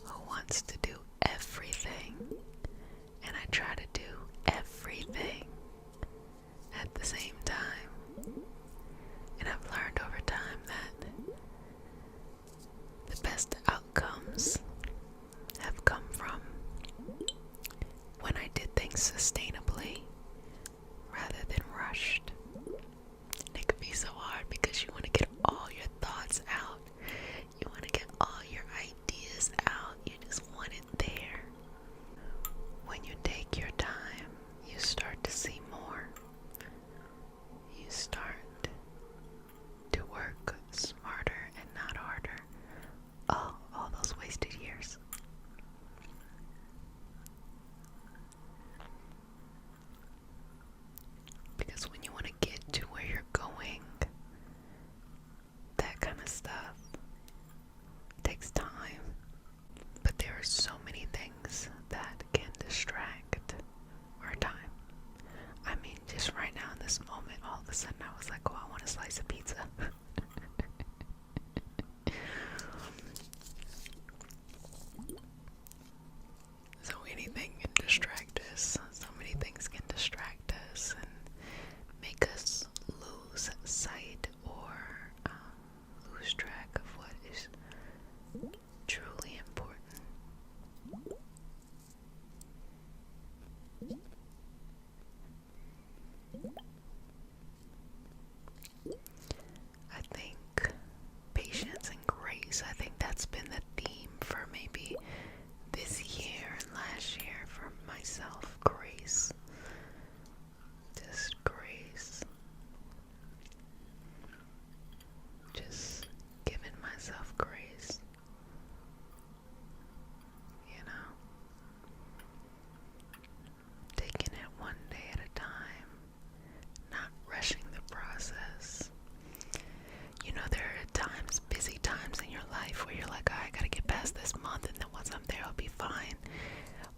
who wants to do everything, and I try to do everything at the same time. And I've learned over time that the best outcomes have come from when I did things sustainably rather than rushed. And it can be so hard because you want to get all your thoughts out. You want to get all your ideas out. You just want it there. When you take your time, you start to see more. You start to work smarter and not harder. Oh, all those wasted years. Because when you want to get to where you're going, that kind of stuff takes time. But there are so many things that can distract our time. I mean, just right now in this moment, all of a sudden I was like, oh, I want a slice of pizza. So anything can distract us. So many things can distract us and make us lose sight or lose track of what is truly important. I think patience and grace, I think that's been the theme for maybe this year and last year for myself. Grace. Just grace. Just giving myself grace. You know? Taking it one day at a time. Not rushing the process. You know, there are times, busy times in your life where you're like, oh, I gotta get past this month, and then once I'm there, I'll be fine.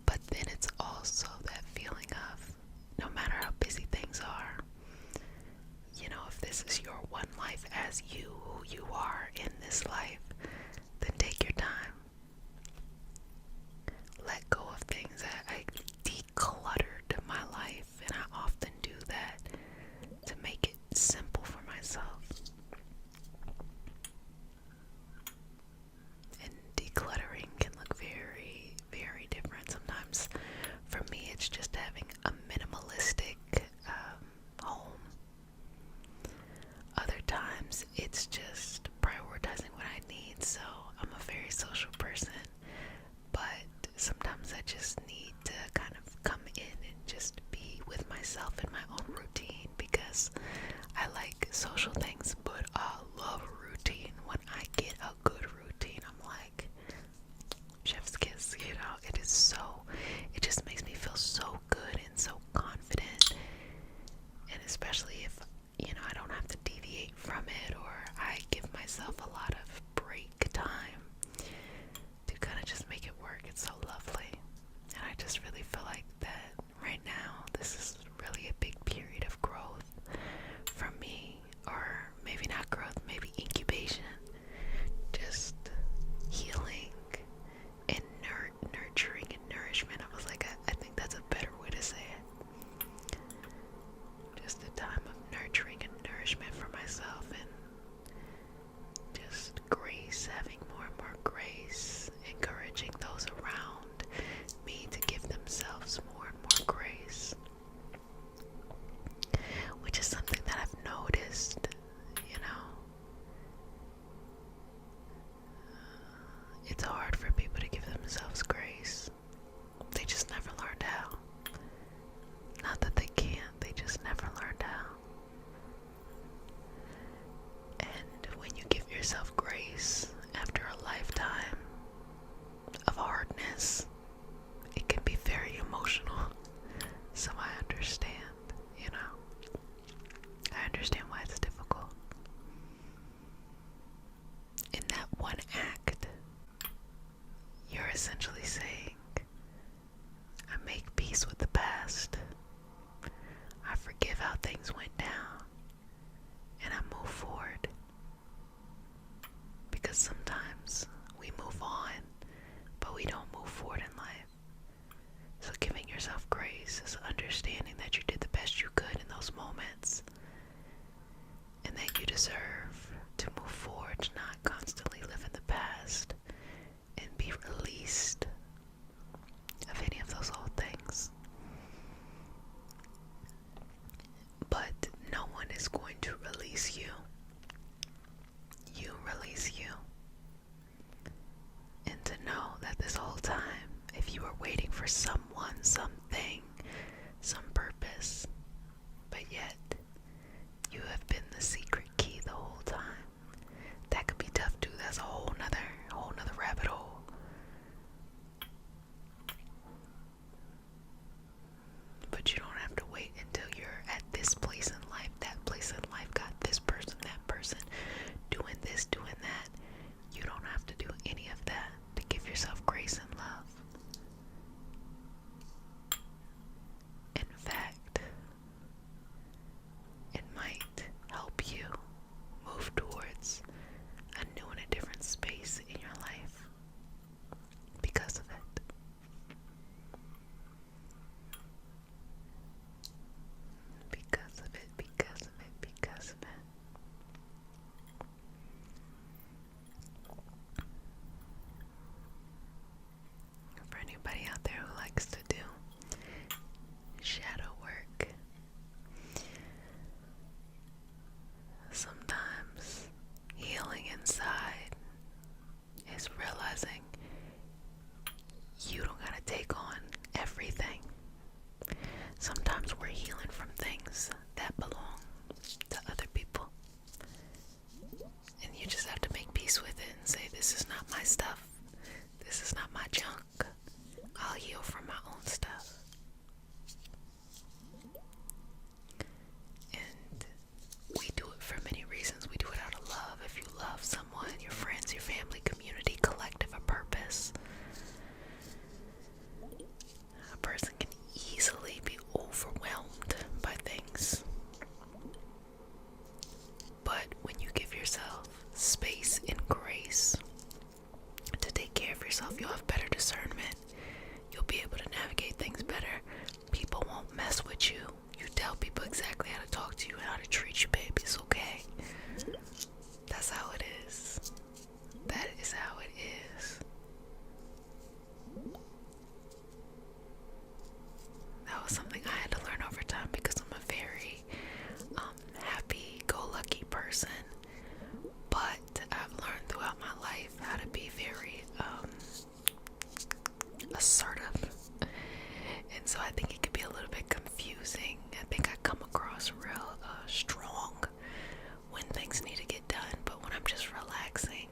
But then it's also that feeling of, no matter how busy things are, you know, if this is your one life as you, who you are in this life, then take your time. Let go of things. I decluttered my life, and I often do that to make it simple for myself. And decluttering can look very, very different. Sometimes for me it's just having a minimalistic home. Other times it's just prioritizing what I need. So I'm a very social person, but sometimes I just need to kind of come in and just be with myself in my own routine, because I like social things, but I love routine. When I get a good routine, I'm like, chef's kiss, you know. It just makes me feel so good and so confident. And especially if, you know, I don't have to deviate from it, or I give myself a lot of break time to kind of just make it work. It's so lovely. And I just really feel like that right now, this is really a big period of growth for me. Or maybe not growth, maybe incubation. Just healing and nurturing and nourishment. I was like, I think that's a better way to say it. Just a time of nurturing and nourishment for myself, and just grace, having more and more grace, encouraging those around me to give themselves more and more grace, which is something that I've noticed, you know. It's hard for people to give themselves grace. They just never learned how. Not that they can't, they just never learned how. And when you give yourself grace after a lifetime of hardness, it can be very emotional. So I understand, you know. I understand why it's difficult. In that one act, you're essentially saying, I make peace with the past. I forgive how things went down, and I move forward. Because sometimes we move on for someone, something, some purpose, but yet you have been the secret key the whole time. That could be tough too. That's a whole nother rabbit hole. But you don't have to wait until you're at this place in life, that place in life, got this person, that person, doing this, doing that. You don't have to do any of that to give yourself grace and love. In fact, it might help you move towards a new and a different space in your life because of it. Because of it, because of it, because of it. For anybody out there who likes to do shadow work, sometimes healing inside is realizing you don't gotta take on everything. Sometimes we're healing from things that belong to other people, and you just have to make peace with it and say, this is not my stuff, this is not my junk. I'll heal from my own stuff. And we do it for many reasons. We do it out of love. If you love someone, your friends, your family, community, collective, a purpose, a person can easily be overwhelmed by things. But when you give yourself space and grace to take care of yourself, you'll have better discernment. You'll be able to navigate things better. People won't mess with you. You tell people exactly how to talk to you and how to treat you, baby. It's okay. That's how it is. That is how it is. That was something I had to learn over time because I'm a very happy-go-lucky person. But I've learned throughout my life how to be very assertive. And so I think it could be a little bit confusing. I think I come across real strong when things need to get done, but when I'm just relaxing,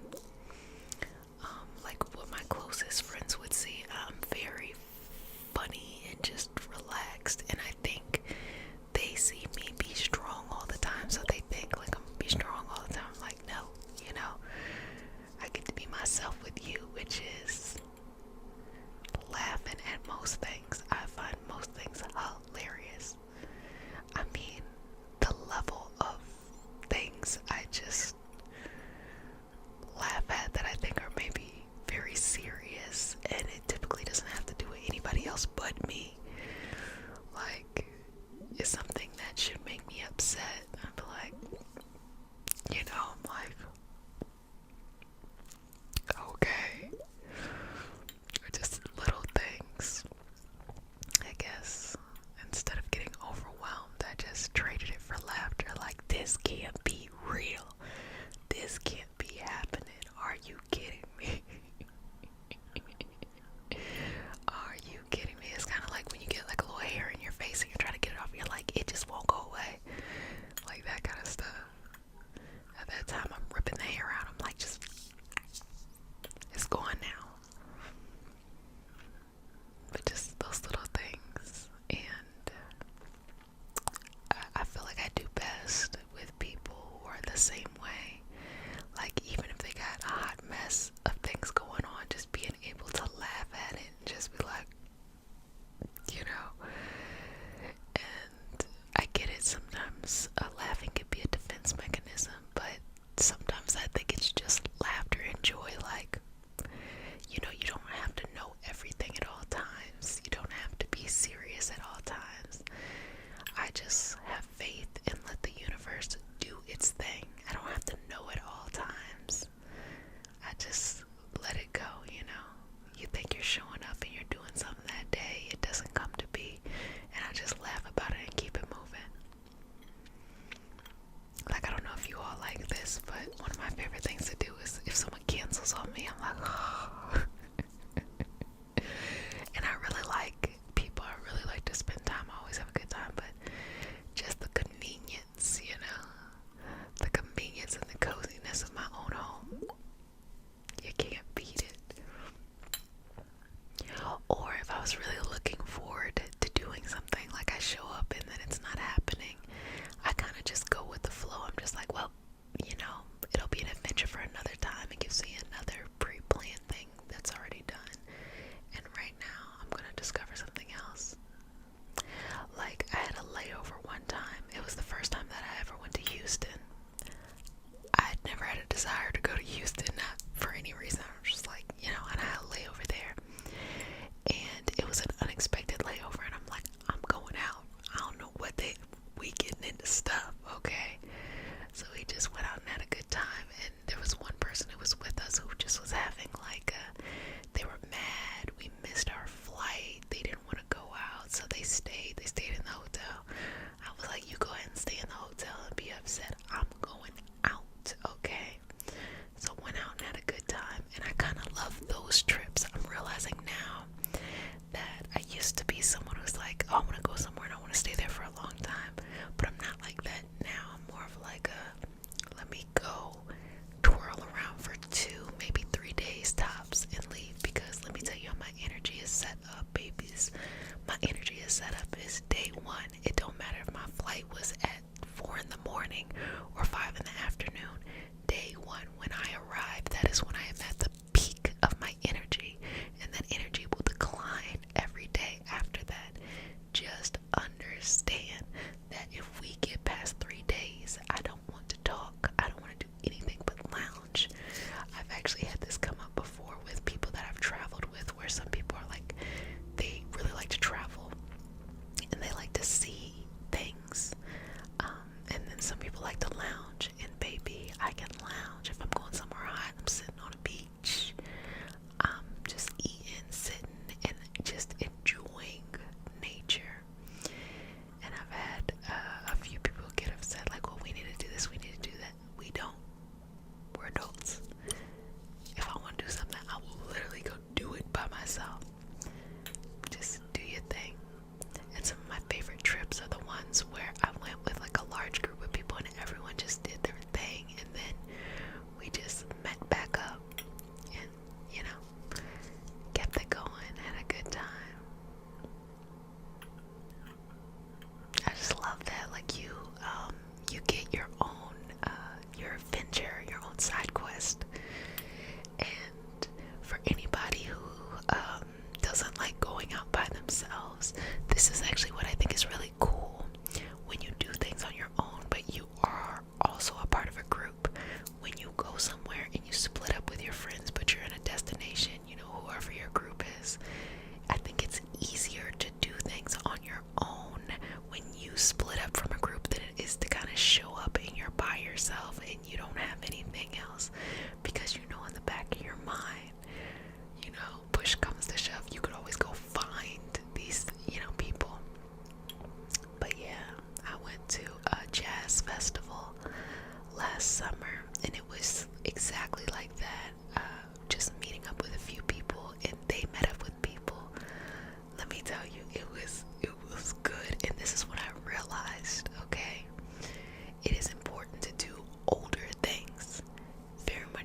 setup is day one. It don't matter if my flight was at 4 in the morning or 5 in the afternoon. Day one, when I arrive, that is when I am at the peak of my energy, and that energy will decline every day after that. Just understand that if we get past 3 days, I don't want to talk. I don't want to do anything but lounge. I've actually had this come up before with people that I've traveled with, where some people are like, they really like to travel and they like to see things. And then some people like to lounge, and baby, I can lounge. If I'm going somewhere hot, I'm sitting on a beach, just eating, sitting, and just enjoying nature. And I've had a few people get upset, like, well, we need to do this, we need to do that. We don't. We're adults. If I want to do something, I will literally go do it by myself. Just do your thing. And some of my favorite trips are the ones where I went with like a large group of people and everyone just did their thing, and then we just met back up and, you know, kept it going, had a good time. I just love that, like, you get your own your adventure, your own side quest. And for anybody who doesn't like going out by themselves, this is actually what I think is really cool. When you do things on your own, but you are also a part of a group. When you go somewhere and you split up with your friends, but you're in a destination, you know, whoever your group is, I think it's easier to do things on your own when you split up from a group than it is to kind of show up and you're by yourself and you don't have anything else, because you know in the back of your mind, you know, push comes to shove, you could always go find these, you know, people. But yeah, I went to a jazz festival last summer, and it was exactly like that. Just meeting up with a few people, and they met up with people. Let me tell you, it was good. And this is what I realized, okay? It is important to do older things. Very much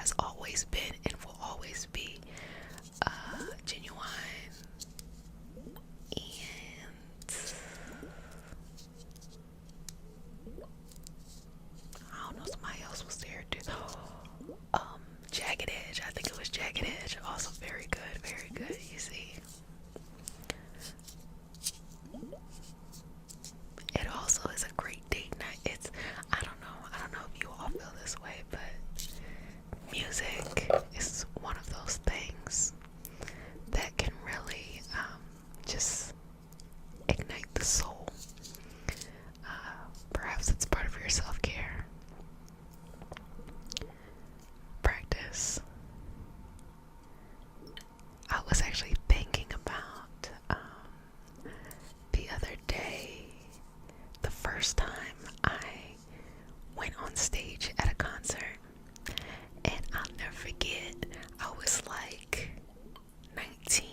has always been and will always be genuine. And I don't know, somebody else was there too. Jagged Edge, I think it was Jagged Edge. Also very good, very good. You see, it also is a great date night. I don't know if you all feel this way, but music is one of those things that can really just ignite the soul. Perhaps it's part of your self-care practice. I was actually thinking about the other day, the first time I went on stage at a concert, and I'll never forget, I was like 19.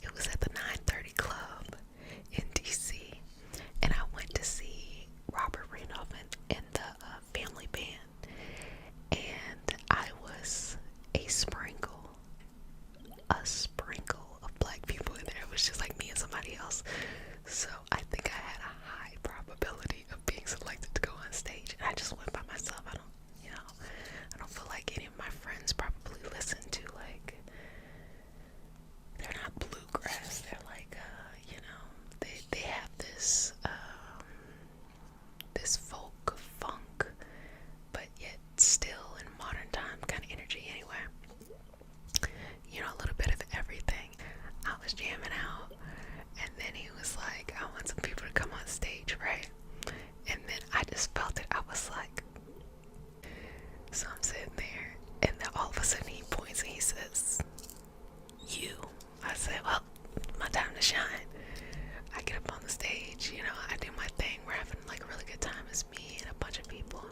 It was at the 930 Club in DC, and I went to see Robert Randolph and the family band, and I was a sprinkle of black people in there. It was just like me and somebody else. So I think I had a high probability of being selected to go on stage, and I just went by myself. I don't feel like any of my friends probably listen to, like, they're not bluegrass. They're like, they have this this folk funk, but yet still in modern time kind of energy anyway. A little bit of everything. I was jamming out, and then he was like, I want some people to come on stage, right? And then I just felt it. I was like, so I'm sitting there, and then all of a sudden he points and he says, you. I said, well, my time to shine. I get up on the stage, I do my thing. We're having like a really good time. It's me and a bunch of people.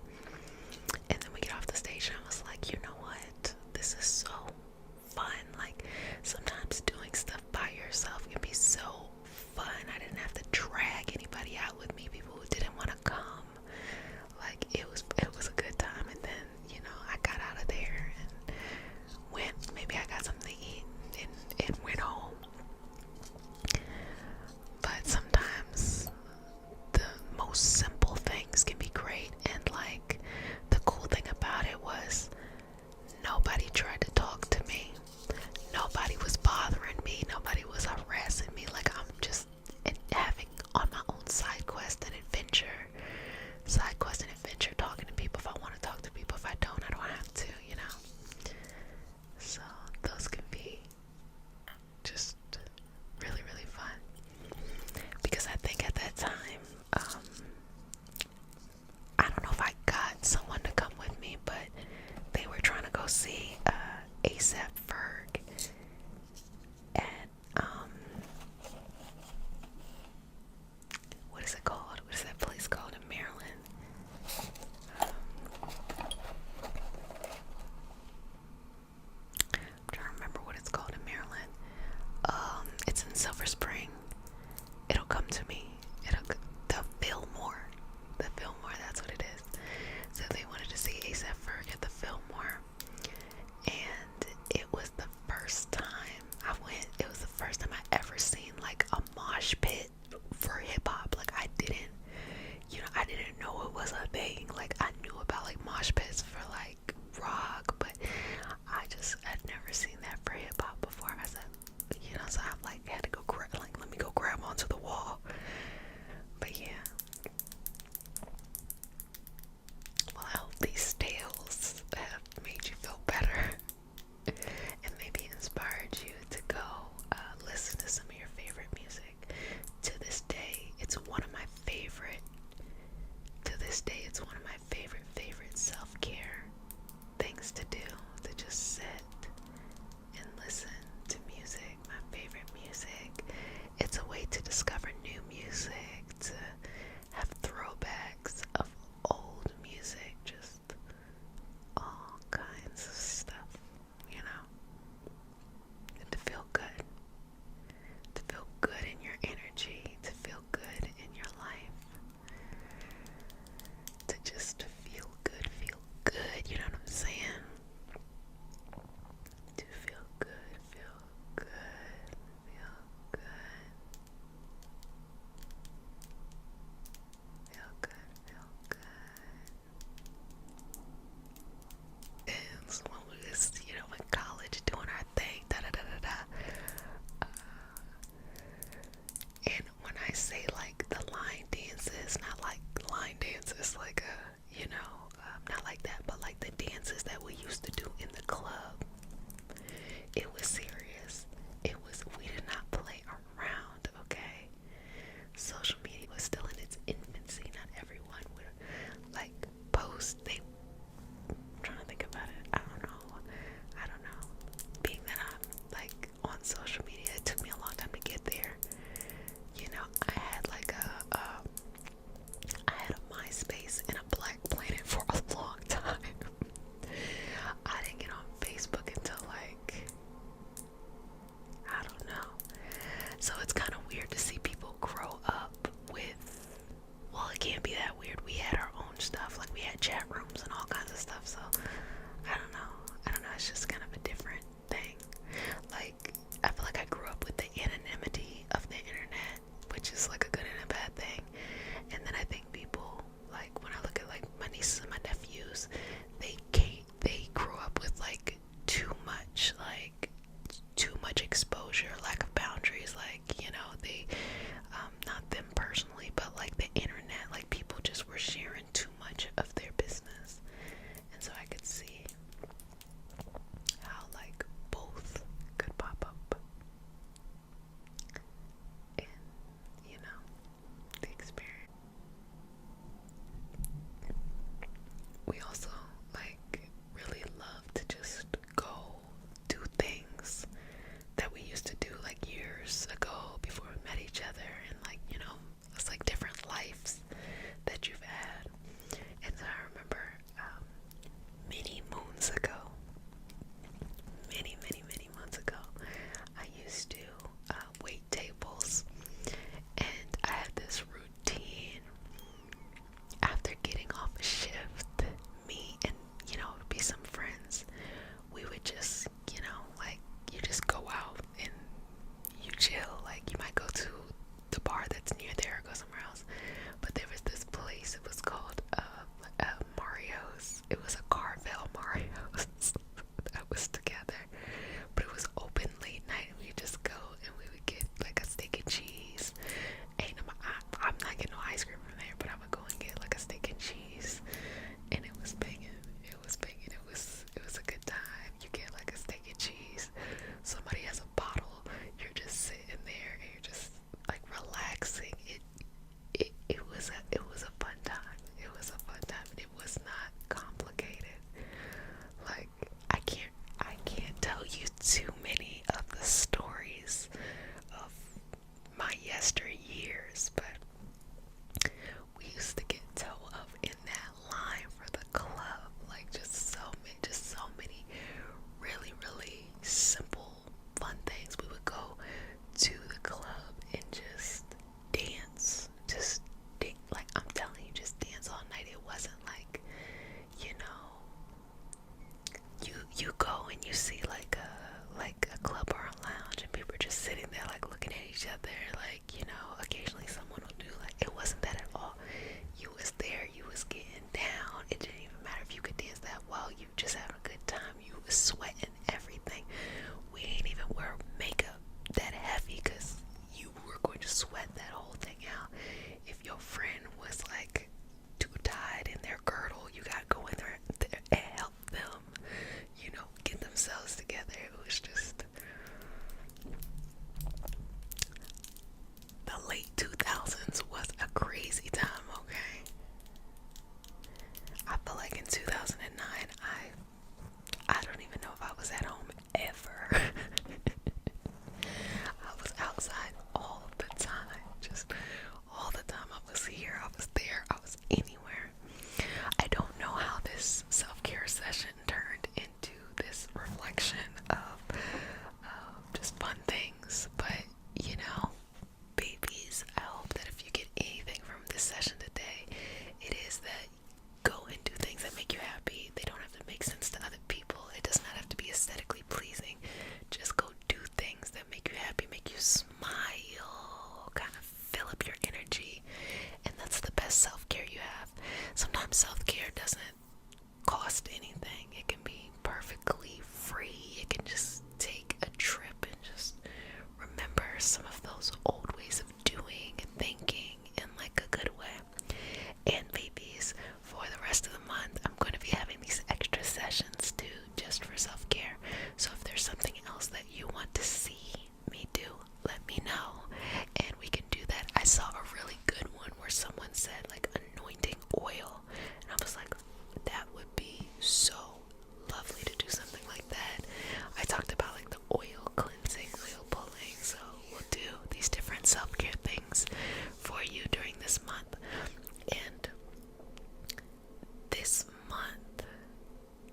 And then we get off the stage, and I was like, you know what? This is so fun. Like, sometimes doing stuff by yourself can be so fun. I didn't have to drag anybody out with me, people who didn't want to come. Like, it was a good time. And then, I got out of there and maybe I got something to eat and went home. But sometimes the most simple things can be you see like a club or a lounge and people are just sitting there like looking at each other, like, you know, occasionally someone will do like, it wasn't that at all. You was there, you was getting down. It didn't even matter if you could dance that well, you just having a good time. You was sweating everything. We ain't even wear makeup that heavy because you were going to sweat that whole thing out. If your friend was like too tied in their girdle, you gotta go in there and help them, you know, get themselves together. It was just the late 2000s was a crazy time, okay? I feel like in 2009, I don't even know if I was at home ever. I was outside all the time, just all the time. I was here, I was there, I was anywhere. I don't know how this self-care session turned into this reflection of just fun things, but you know, babies, I hope that if you get anything from this session today, it is that go and do things that make you happy. They don't have to make sense to other people. It does not have to be aesthetically pleasing. Just go do things that make you happy, make you smile, kind of fill up your energy, and that's the best self-care you have. Sometimes self-care doesn't cost anything. It can be perfectly free. It can just take a trip and just remember some of those old ways of doing and thinking in like a good way. And babies, for the rest of the month, I'm going to be having these extra sessions too, just for self-care. So if there's something else that you want to see me do, let me know, and we can do that. I saw a really good one where someone said like anointing oil, and I was like, that would be so lovely to do something like that. I talked about like the oil cleansing, oil pulling, so we'll do these different self-care things for you during this month. And this month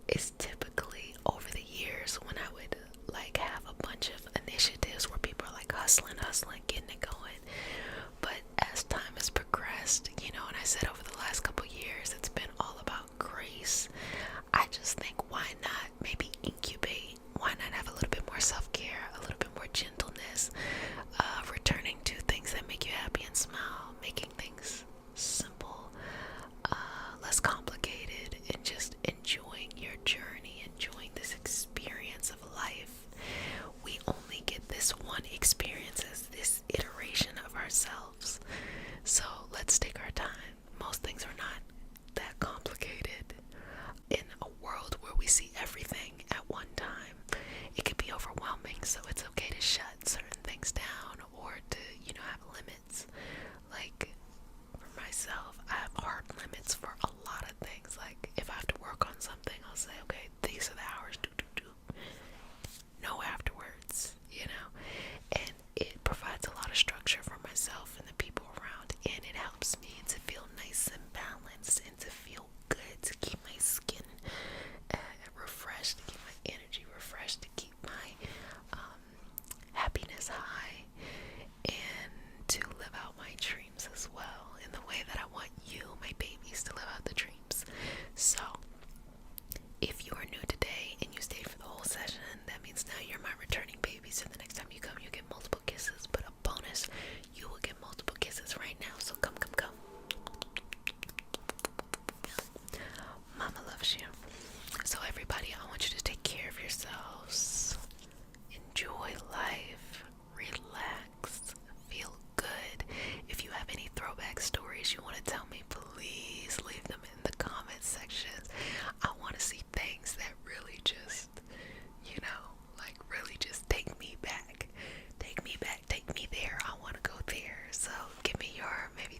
is typically, over the years, when I would like have a bunch of initiatives where people are like hustling, getting it going. But as time has progressed, you know, and I said over the last couple years, it's been all about grace. I just think, why not maybe incubate? Why not have a little bit more self-care, a little bit more gentleness, returning to things that make you happy and smile, making things simple, less complicated, and just enjoying your journey, enjoying this experience of life. We only get this one experience as this iteration of ourselves. So let's take our time. Most things are not that complicated. In a world where we see everything at one time, it could be overwhelming, so it's okay to shut certain things down or to, you know, have limits. Like, for myself, I have hard limits for a lot of things. Like, if I have to work on something, I'll say, okay, these are the hours, do. No afterwards, you know? And it provides a lot of structure for myself and the people around, and it helps me to feel nice and balanced and to feel good, to keep my skin refreshed, to keep my energy refreshed, to keep my happiness high, and to live out my dreams as well in the way that I want you, my babies, to live out the dreams. So if you are new today and you stayed for the whole session, that means now you're my returning baby. So the next time you come, you get multiple kisses, but a bonus, you will get multiple kisses right now. So come. Mama loves you. So everybody, I want you to take care of yourselves. Enjoy life. Relax. Feel good. If you have any throwback stories you want to tell me, please leave them in the comment sections. I want to see things that really just, you know, like really just take me back. Take me there. I want to go there. So give me your maybe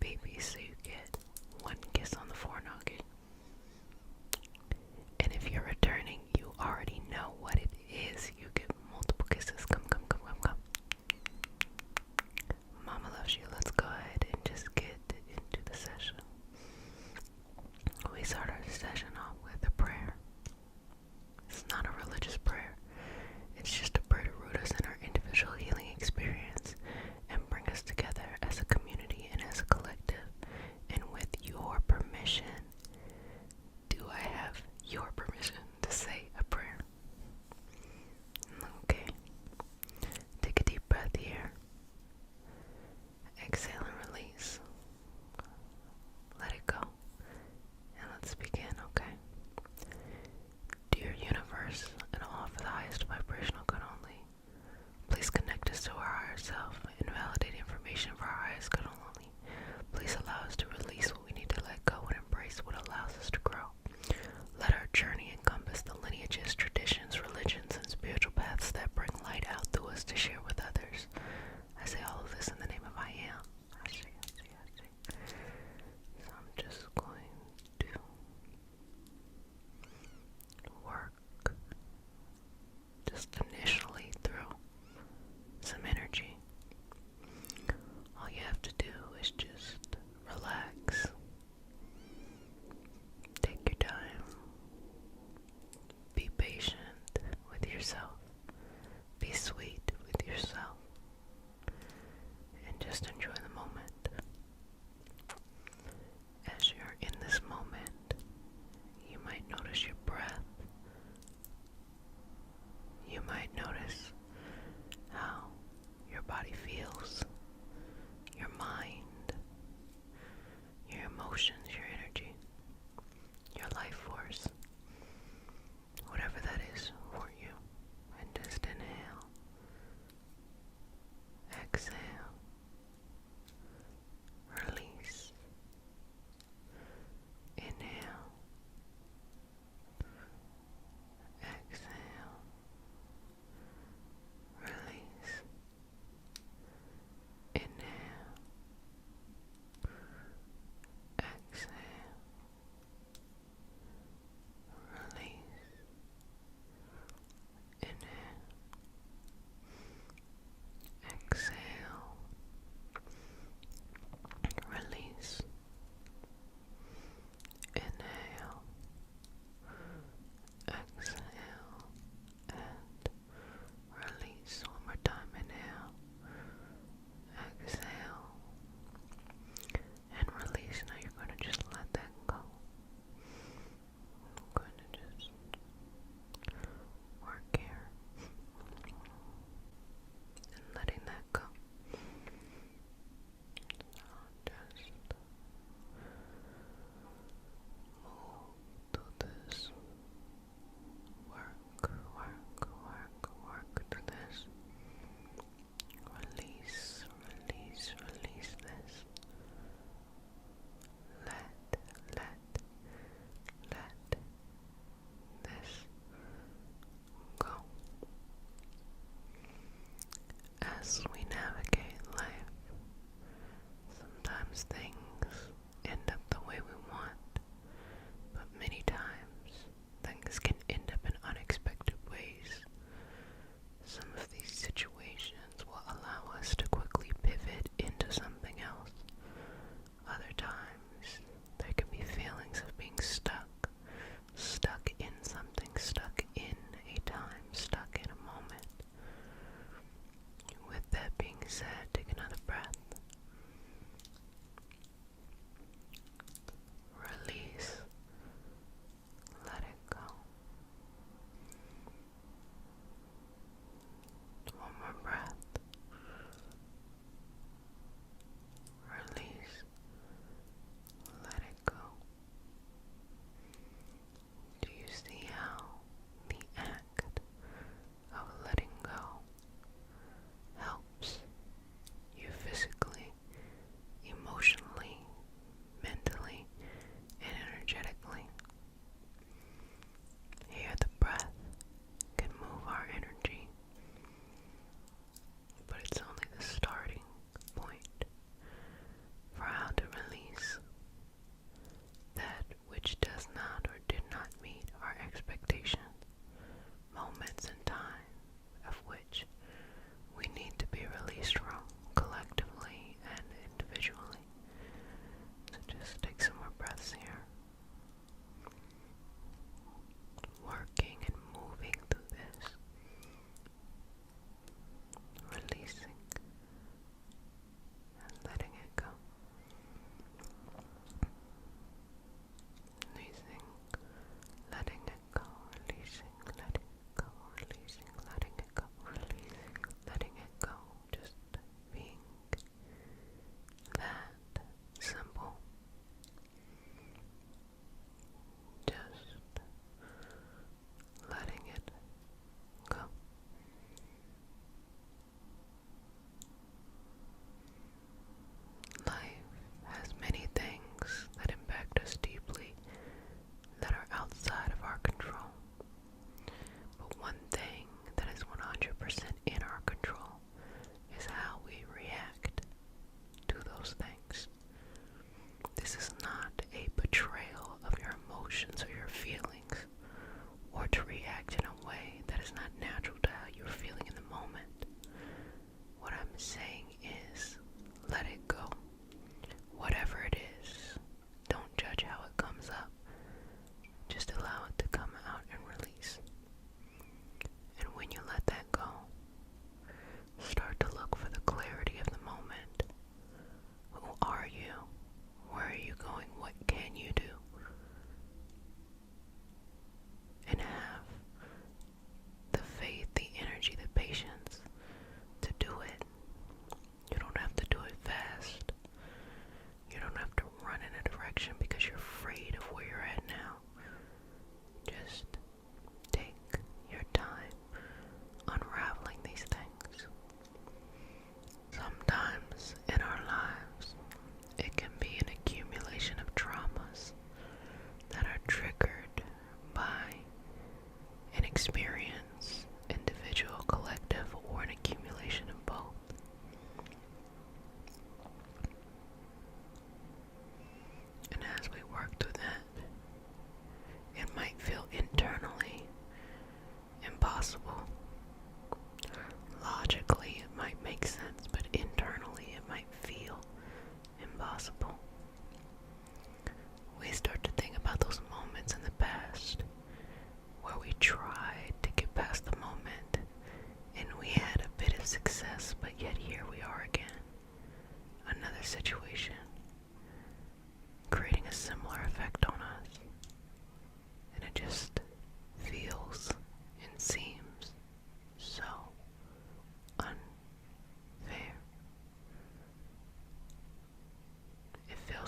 baby, so you get one kiss on the forenoggin. And if you're returning, you already know what it is. You get multiple kisses. Come, come, come, come, come. Mama loves you. Let's go ahead and just get into the session. We start our session off with a prayer. It's not a religious prayer. It's just a prayer to root us in our individual healing experience and bring us together as a community and as a collective. And with your permission,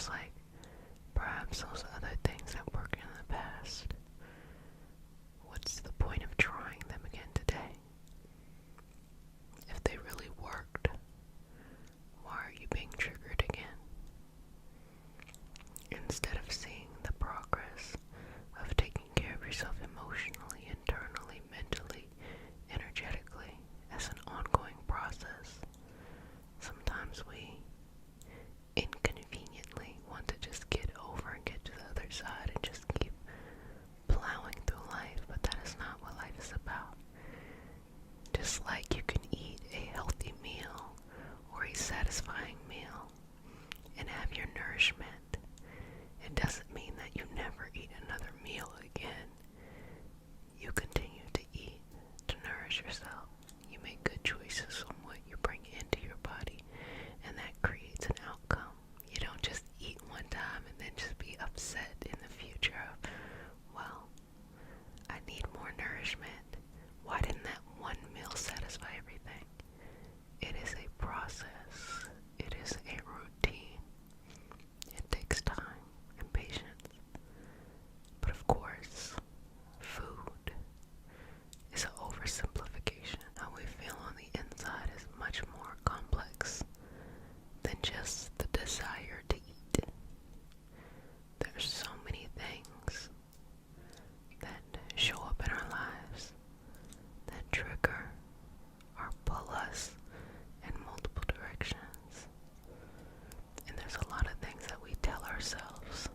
just like perhaps those other things that worked in the past. What's the point of trying them again today? If they really worked, why are you being triggered again? Instead of seeing the progress of taking care of yourself emotionally, internally, mentally, energetically as an ongoing process, sometimes we inconveniently want to just get over and get to the other side and just keep plowing through life, but that is not what life is about. Just like you can eat a healthy meal or a satisfying meal and have your nourishment, it doesn't mean that you never eat another meal again. You continue to eat to nourish yourself. You make good choices on what you bring into your body, and that creates an outcome. You don't just eat one time and then just be upset in the future of, well, I need more nourishment. Why didn't that one meal satisfy everything? It is a process. It is a routine. It takes time and patience. But of course, food is an oversimplification. How we feel on the inside is much more complex than just the desire to eat. There's so many things that show up in our lives that trigger or pull us in multiple directions. And there's a lot of things that we tell ourselves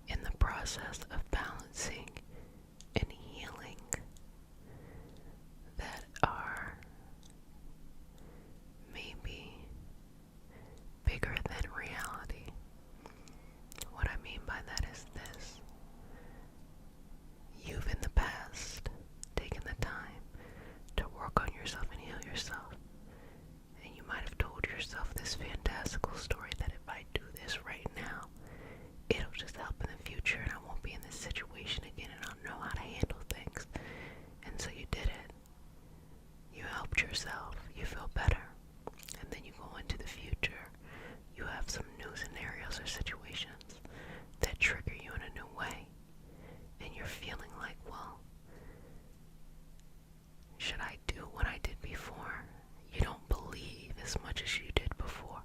in the process of balancing and healing that are maybe bigger than reality. What I mean by that is this. You've in the past taken the time to work on yourself and heal yourself. And you might have told yourself this fantastical story that if I do this right now, it'll just help in the future and I won't be in this situation again and I'll know how to handle things. And so you did it. You helped yourself. You feel better. And then you go into the future. You have some new scenarios or situations that trigger you in a new way. And you're feeling like, well, should I do what I did before? You don't believe as much as you did before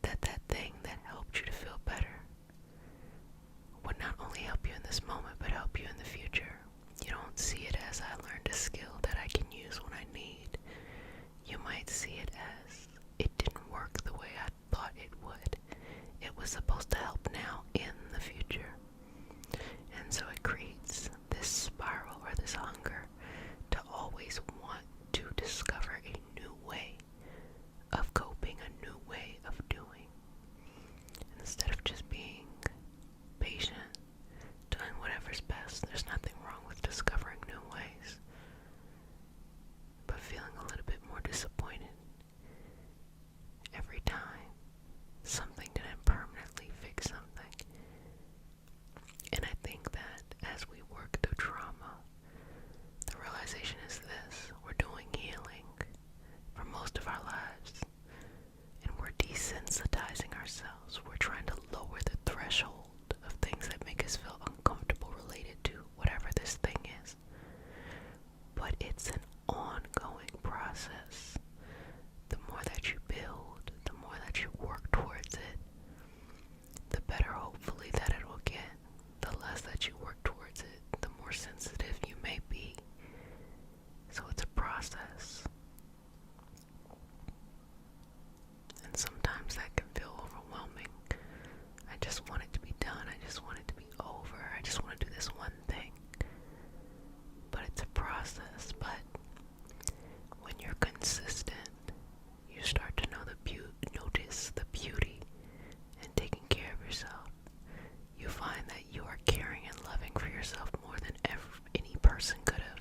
that that thing that helped you to feel better would not only help you in this moment, but help you in the future. You don't see it as I learned a skill that I can use when I need. You might see it as it didn't work the way I thought it would. It was supposed to help now in the future. And so it creates this spiral or this hunger to always want to discover a new way of coping, a new way of doing. Instead of just being patient, doing whatever's best. There's nothing wrong with discovering new ways. But feeling a little bit more disappointed every time something didn't permanently fix something. And I think that as we work through trauma, the realization is this: we're doing healing for most of our lives, and we're desensitizing ourselves. We're trying to lower the threshold of things that make us feel uncomfortable related to whatever this thing is. But it's an ongoing process. The more that you build, the more that you work towards it, the better hopefully that it will get. The less that you work towards it, the more sensitive you may be. So it's a process. And sometimes that can feel overwhelming. I just want it to be done. I just want it to be over. I just want to do this one thing. But it's a process. But when you're consistent, you start to know notice the beauty in taking care of yourself. You find that you are caring and loving for yourself more than any person could have.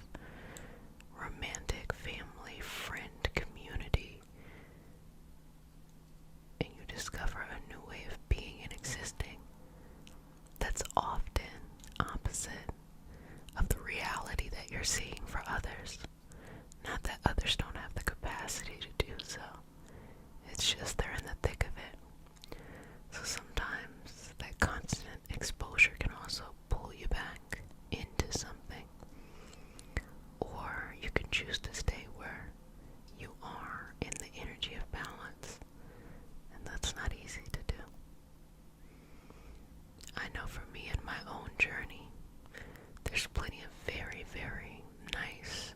Romantic, family, friend, community. And you discover a new way of being and existing that's often opposite of the reality that you're seeing for others. Not that others don't have the capacity know, for me in my own journey, there's plenty of very, very nice,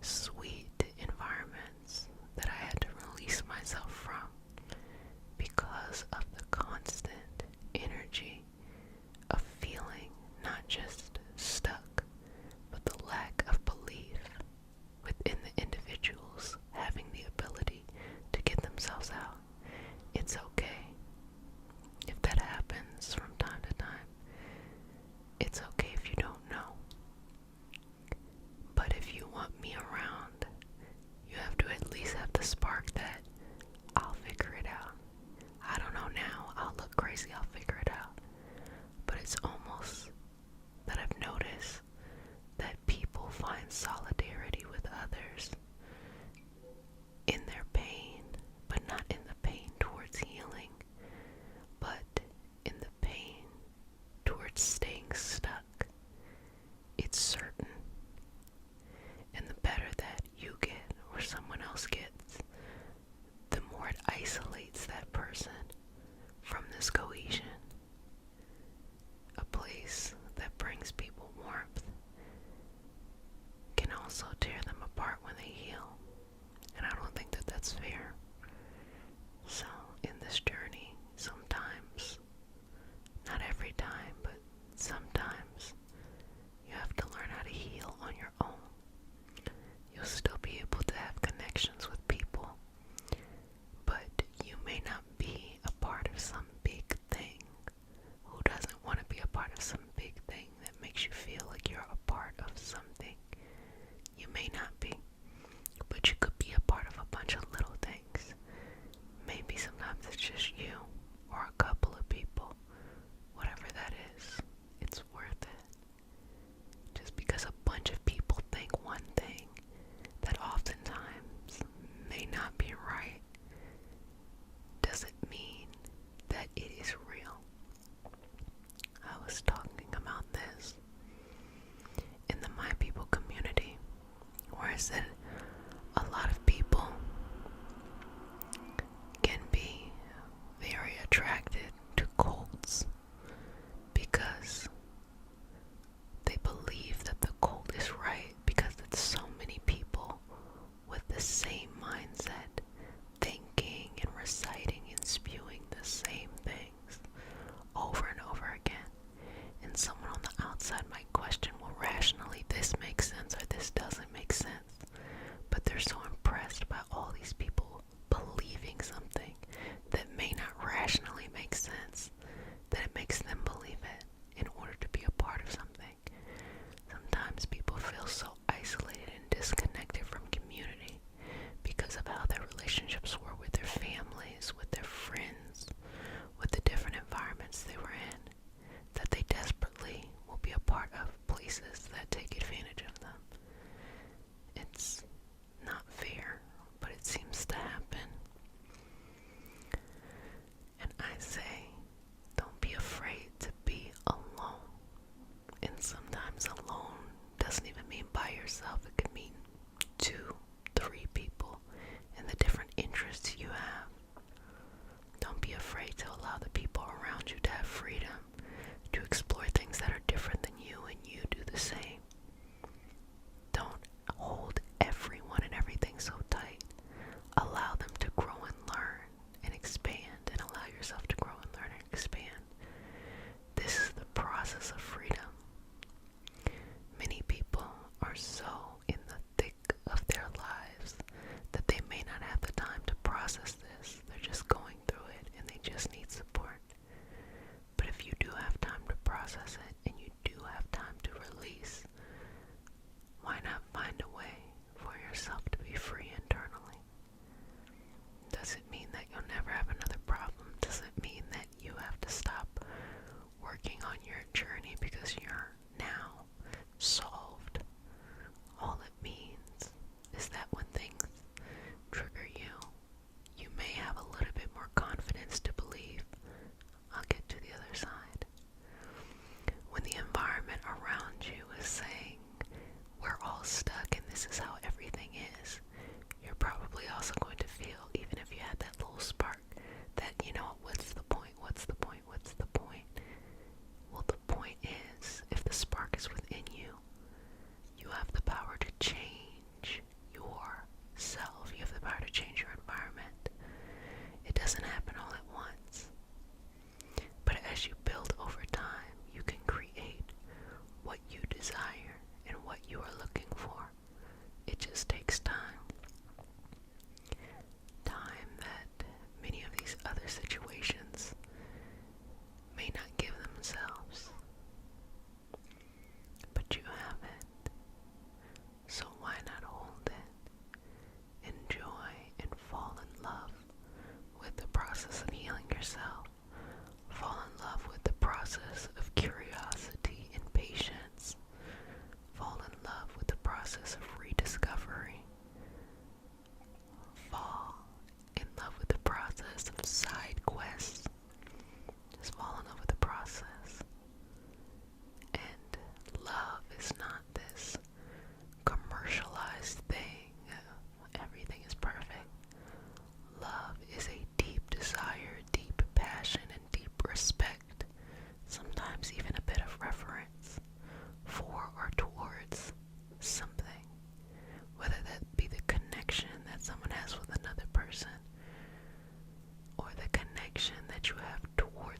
sweet environments that I had to release myself from because of the constant energy of feeling not just stuck, but the lack of belief within the individuals having the ability to get themselves out. It's okay if that happens from time to time. It's okay if you don't know. But if you want me around, you have to at least have the spark that I'll figure it out. I don't know now, I'll look crazy, I'll figure it out. But it's almost that I've noticed that people find solidarity with others in their pain, but not in the pain towards healing, but in the pain towards staying stuck. It's certain. And the better that you get or someone else gets, the more it isolates that person from this cohesion. A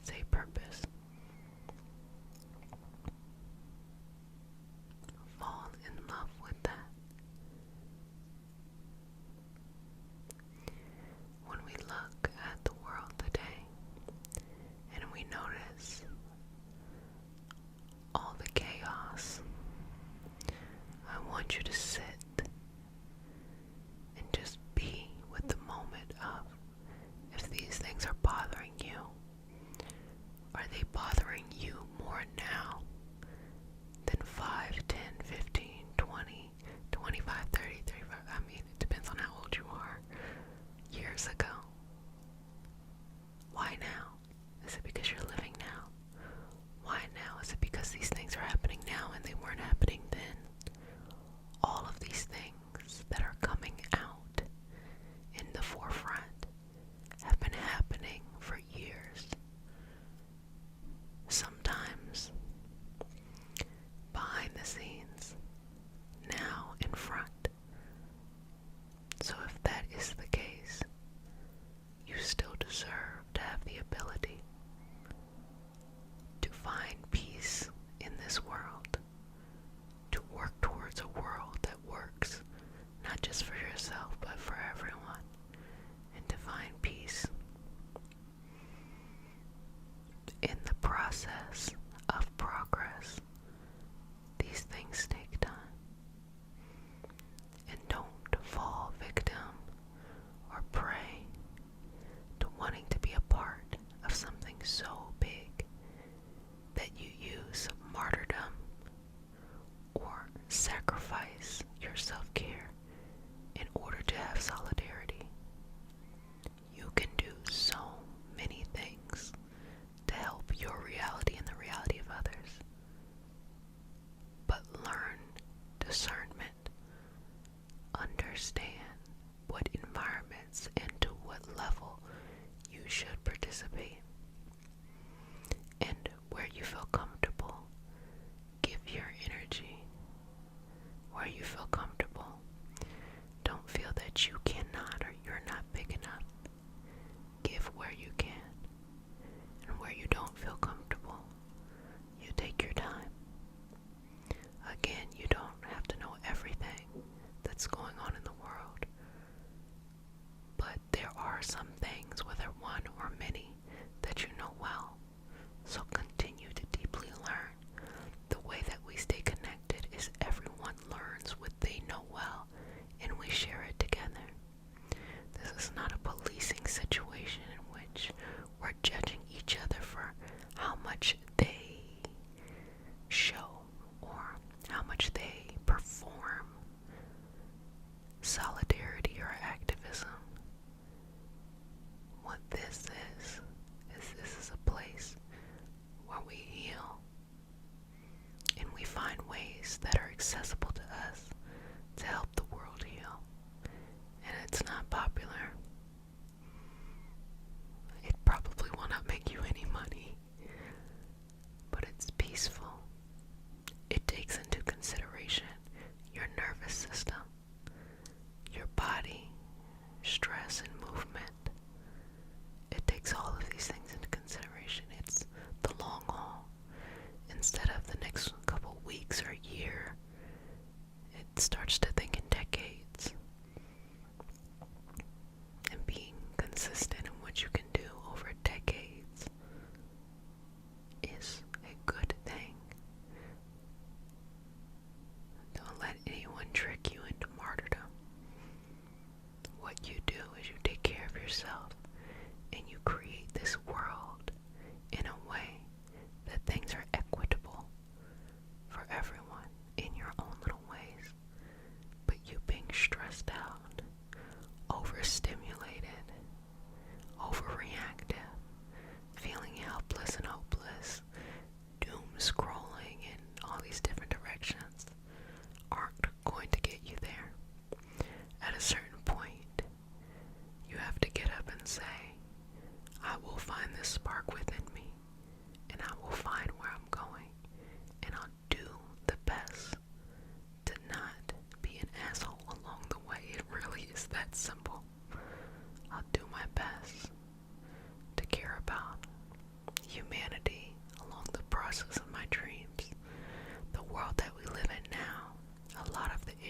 say purpose. Fall in love with that. When we look at the world today and we notice all the chaos, I want you to sit and just be with the moment of, if these things are bothering you, are they bothering you more now than 5, 10, 15, 20, 25, 30, 35? I mean, it depends on how old you are. Years ago. Why now? Is it because you're living now? Why now? Is it because these things are happening now and they weren't happening then? All of these things that are coming out in the forefront have been happening for years. Sometimes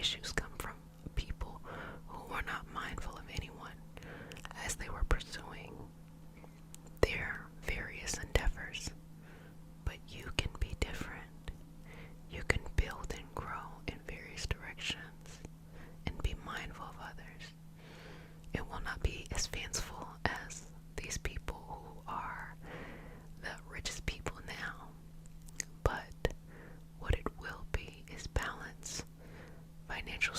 issues come from people who were not mindful of anyone as they were pursuing their various endeavors. But you can be different. You can build and grow in various directions and be mindful of others. It will not be as fanciful as these people who are the richest people now, but what it will be is balance, financial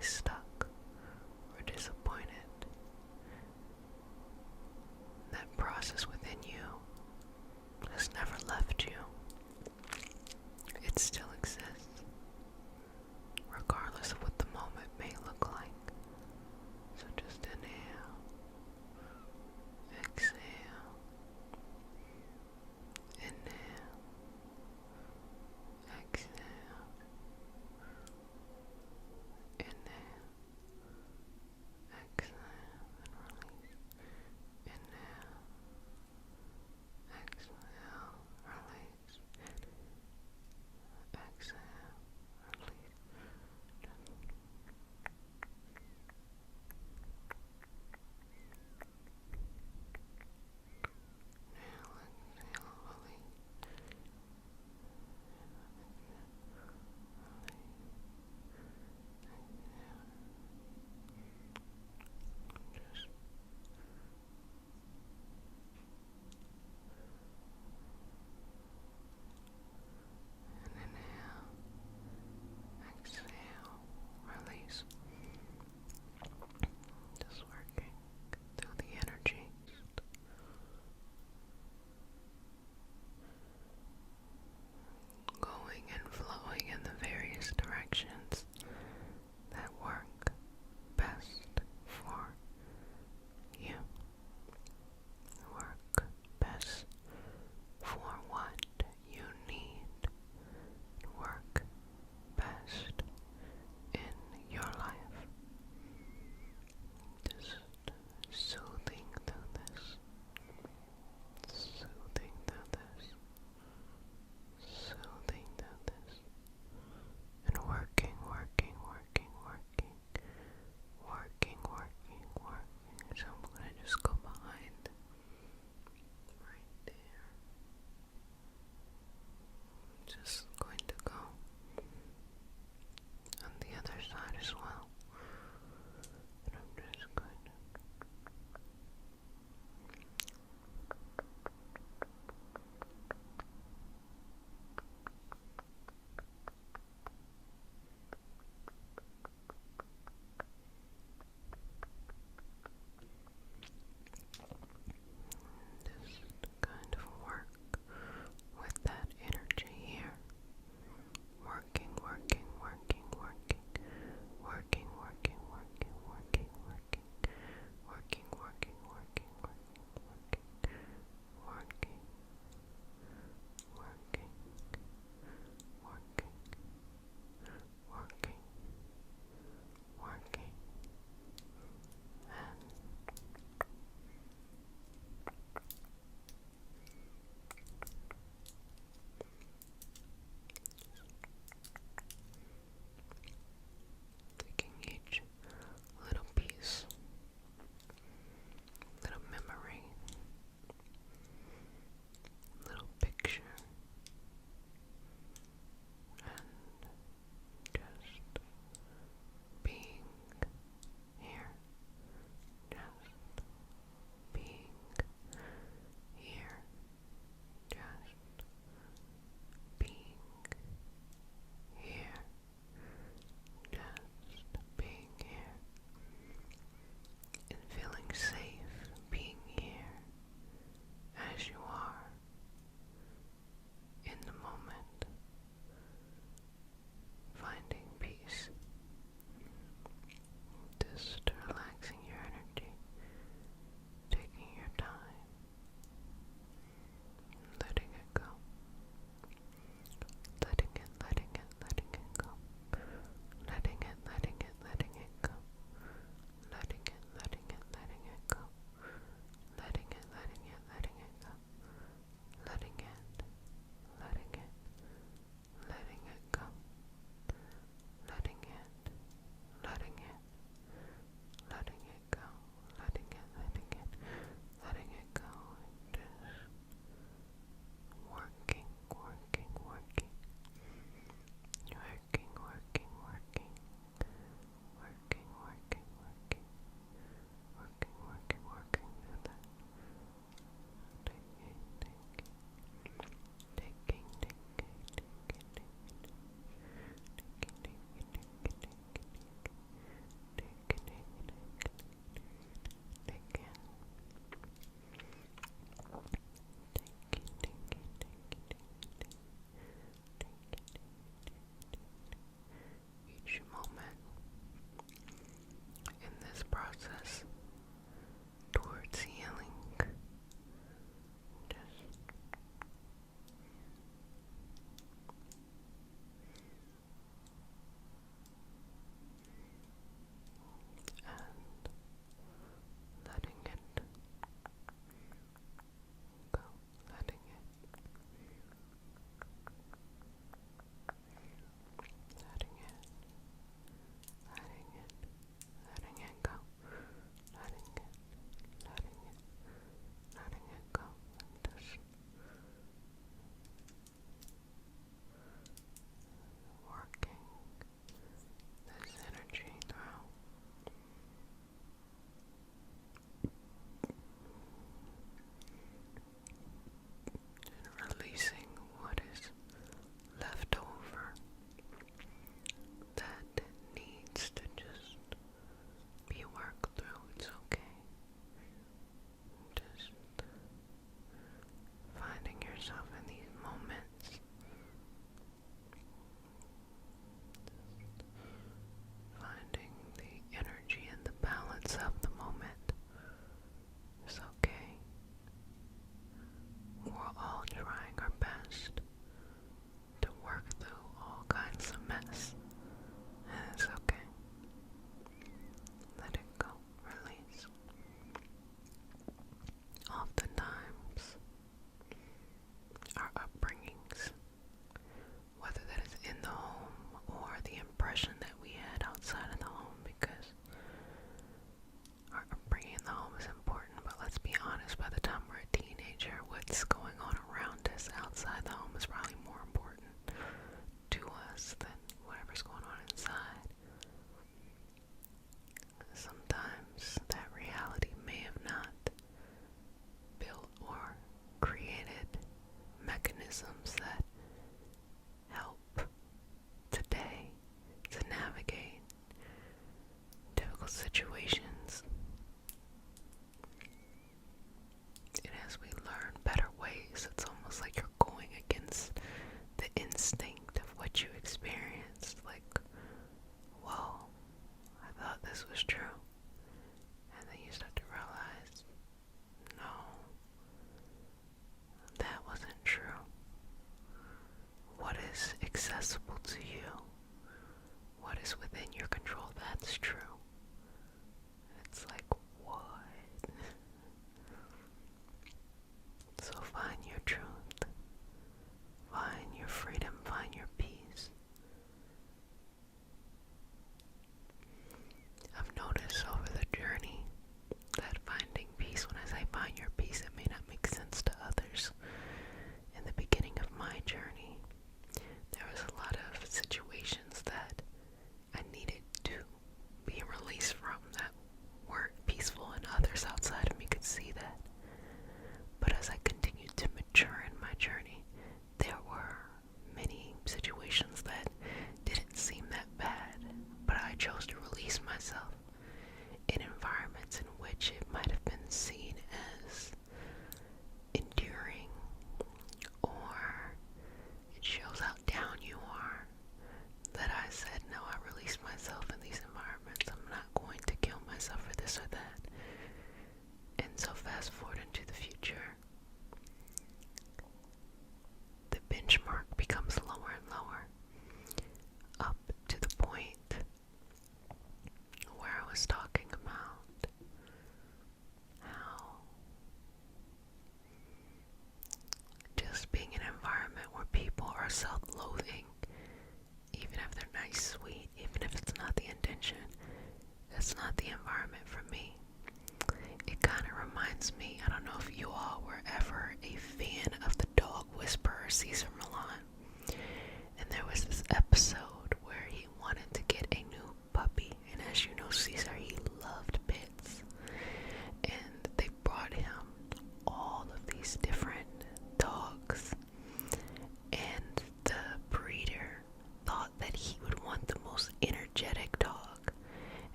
stuck or disappointed, that process within you has never left you. It still exists, regardless of what the moment may look like. So just inhale, exhale, inhale, exhale, inhale,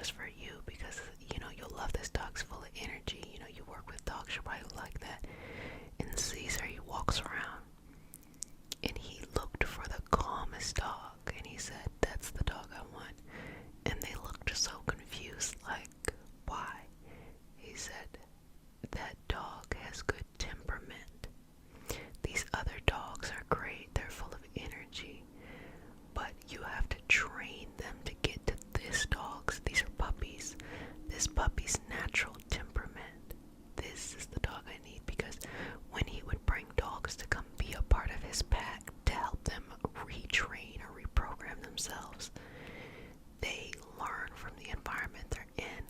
just for you because, you'll love this dog's full of energy. You work with dogs, you'll probably like that. And Caesar, he walks around and he looked for the calmest dog and he said, that's the dog I want. And they looked so confused, like, why? He said, that dog has good temperament. These other dogs are great, they're full of energy, but you have to train them to get to this dog's, these are puppies, this puppy's natural temperament. This is the dog I need, because when he would bring dogs to come be a part of his pack to help them retrain or reprogram themselves, they learn from the environment they're in.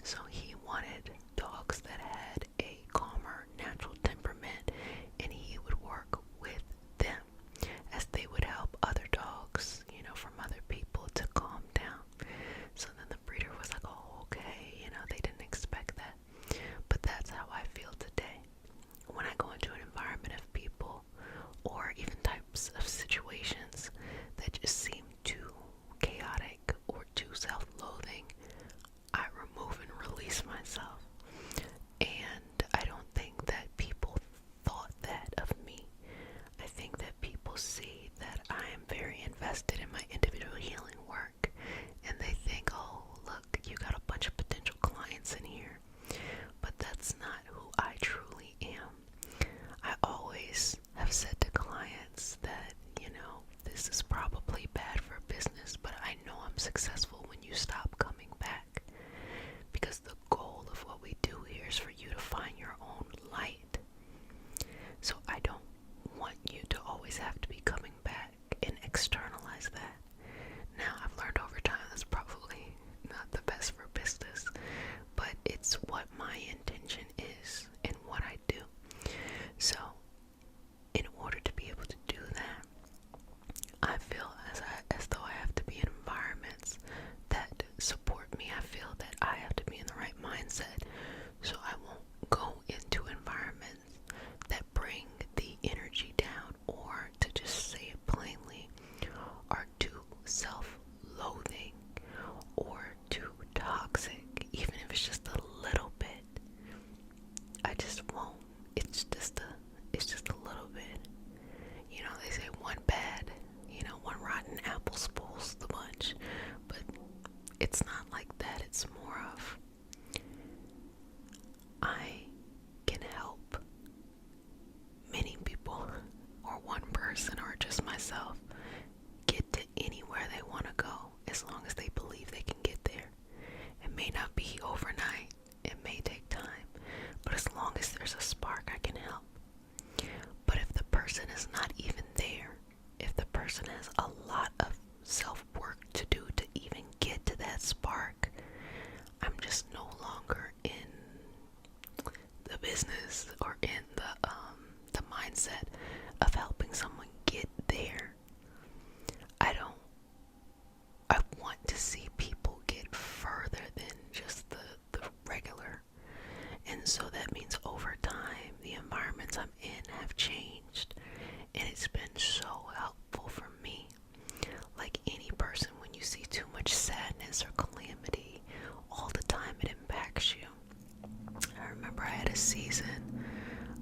So he wanted dogs that had a calmer natural temperament, and he would work with them as they would help other dogs, from other people to calm down. So then the breeder was like, oh, okay, they didn't expect that. But that's how I feel today. When I go into an environment of people, or even types of situations that just seem too chaotic or too self-loathing, I remove and release myself. And I don't think that people thought that of me. I think that people see that I am very invested in my individual healing work, and they think, oh, look, you got a bunch of potential clients in here. But that's not who I truly am. I always have said to clients that, this is probably bad for business, but I know I'm successful when you stop coming back. Because the goal of what we do here is for you to find your own light. So I don't want you to always have to be coming back and externalize that. Now, I've learned over time that's probably not the best for business, but it's what my intention is and what I do. So, in order to be able to do that, I feel as though I have to be in environments that support me. I feel that I have to be in the right mindset, so I won't go into environments that bring the energy down, or, to just say it plainly, are too self-loathing or too toxic, even if it's just a little bit. I just won't. It's just a little bit. They say one bad, one rotten apple spoils the bunch, but it's not like that. It's more of, I can help many people, or one person, or just myself, get to anywhere they want to go, as long as they believe they can get there. It may not be overnight, it may take time, but as long as there's a spark, I can help. But if the person is not even there, if the person has a lot of self-work to do to even get to that spark, I'm just no longer in the business or in the mindset of helping someone get there. I want to see people get further than just the regular. And so that means over time, the environments I'm in have changed. And it's been so helpful for me. Like any person, when you see too much sadness or calamity all the time, it impacts you. I remember I had a season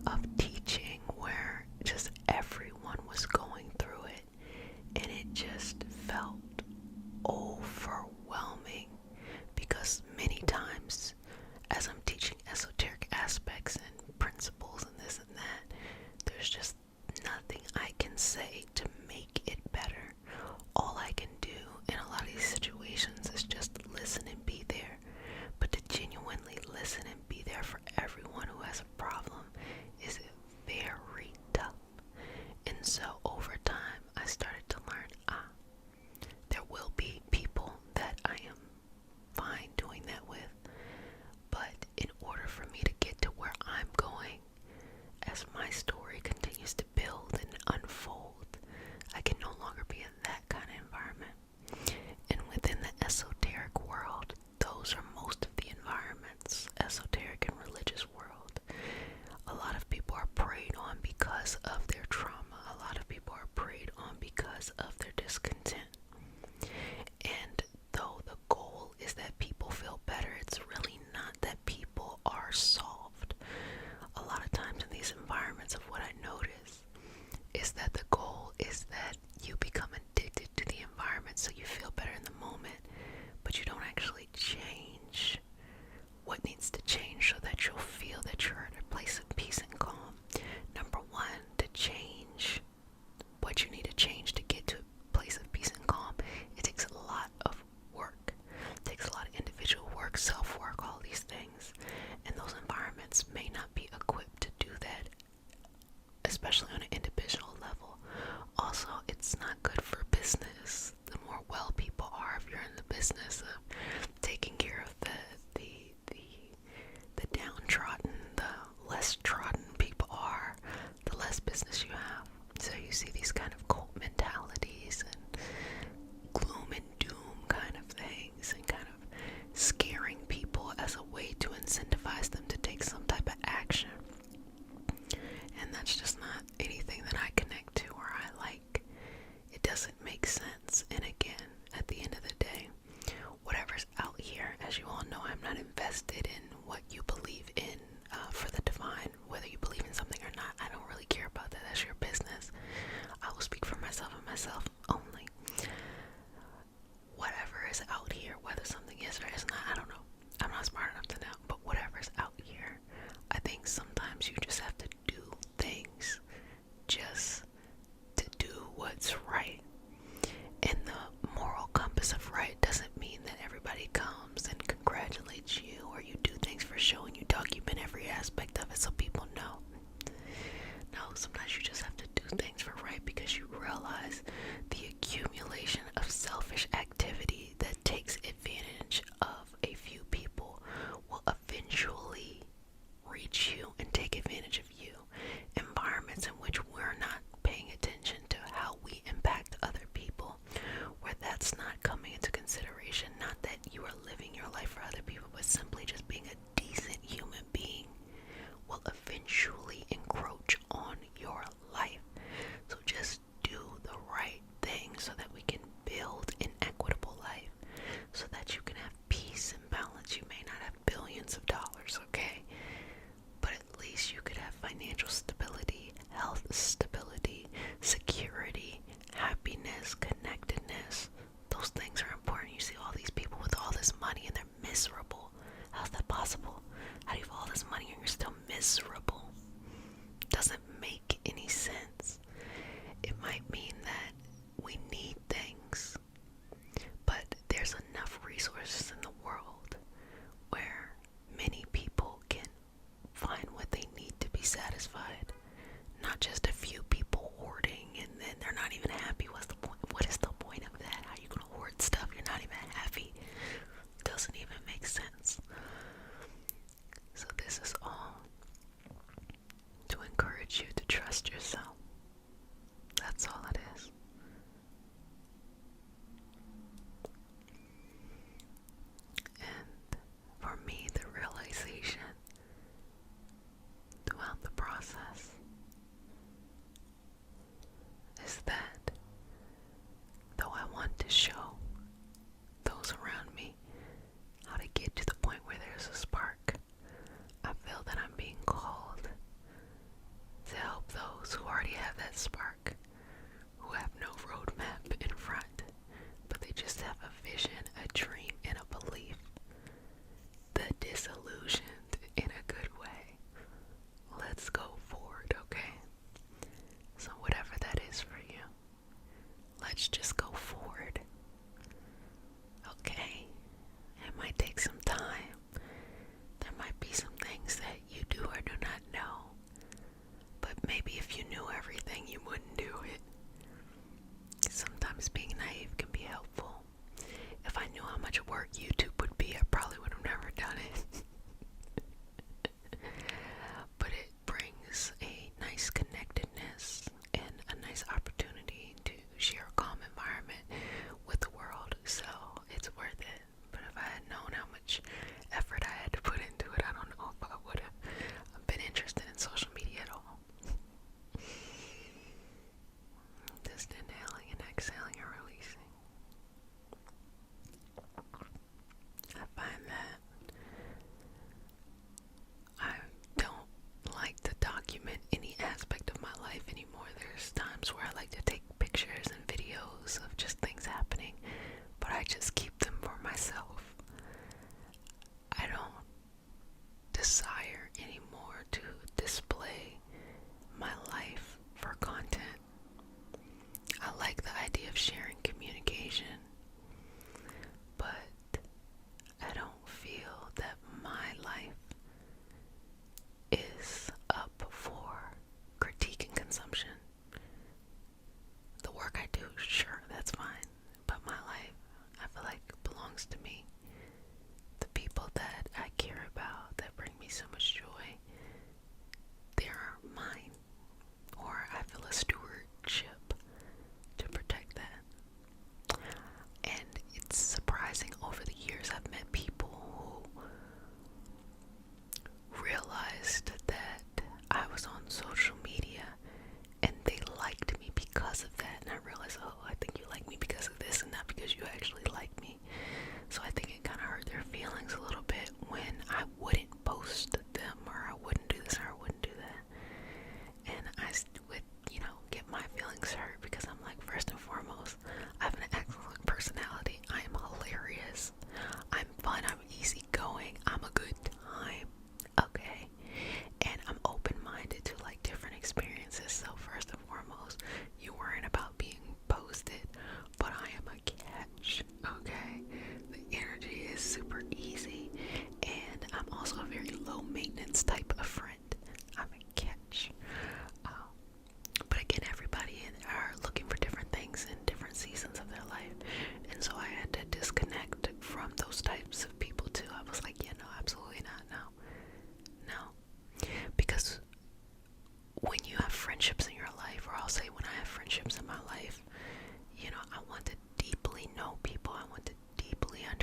of teaching where just everyone was going through it, and it just felt overwhelming.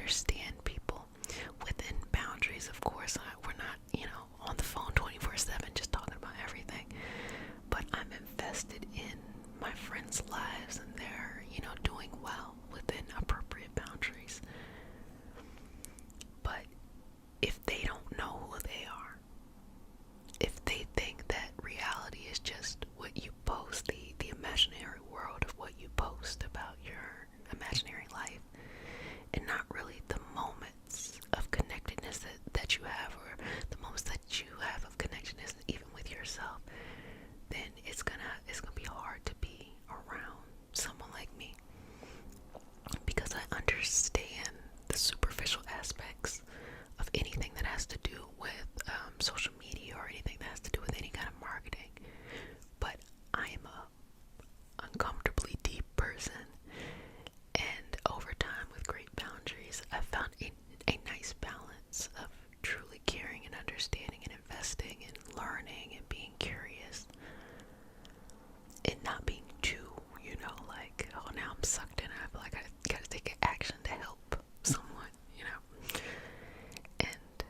understand people within boundaries. Of course, we're not, on the phone 24/7 just talking about everything. But I'm invested in my friends' lives, and they're, doing well within appropriate boundaries. But if they don't know who they are, if they think that reality is just what you post, the imaginary world of what you post about your imaginary life, and not really the moments of connectedness that you have, or the moments that you have of connectedness even with yourself, then it's gonna be hard to be around someone like me, because I understand the superficial aspects of anything that has to do with social media, or anything that has to do with any kind of marketing. But I'm a uncomfortably deep person, and over time, with great boundaries, I found a nice balance of truly caring and understanding and investing and learning and being curious, and not being too, like, oh, now I'm sucked in, I feel like I gotta take action to help someone, And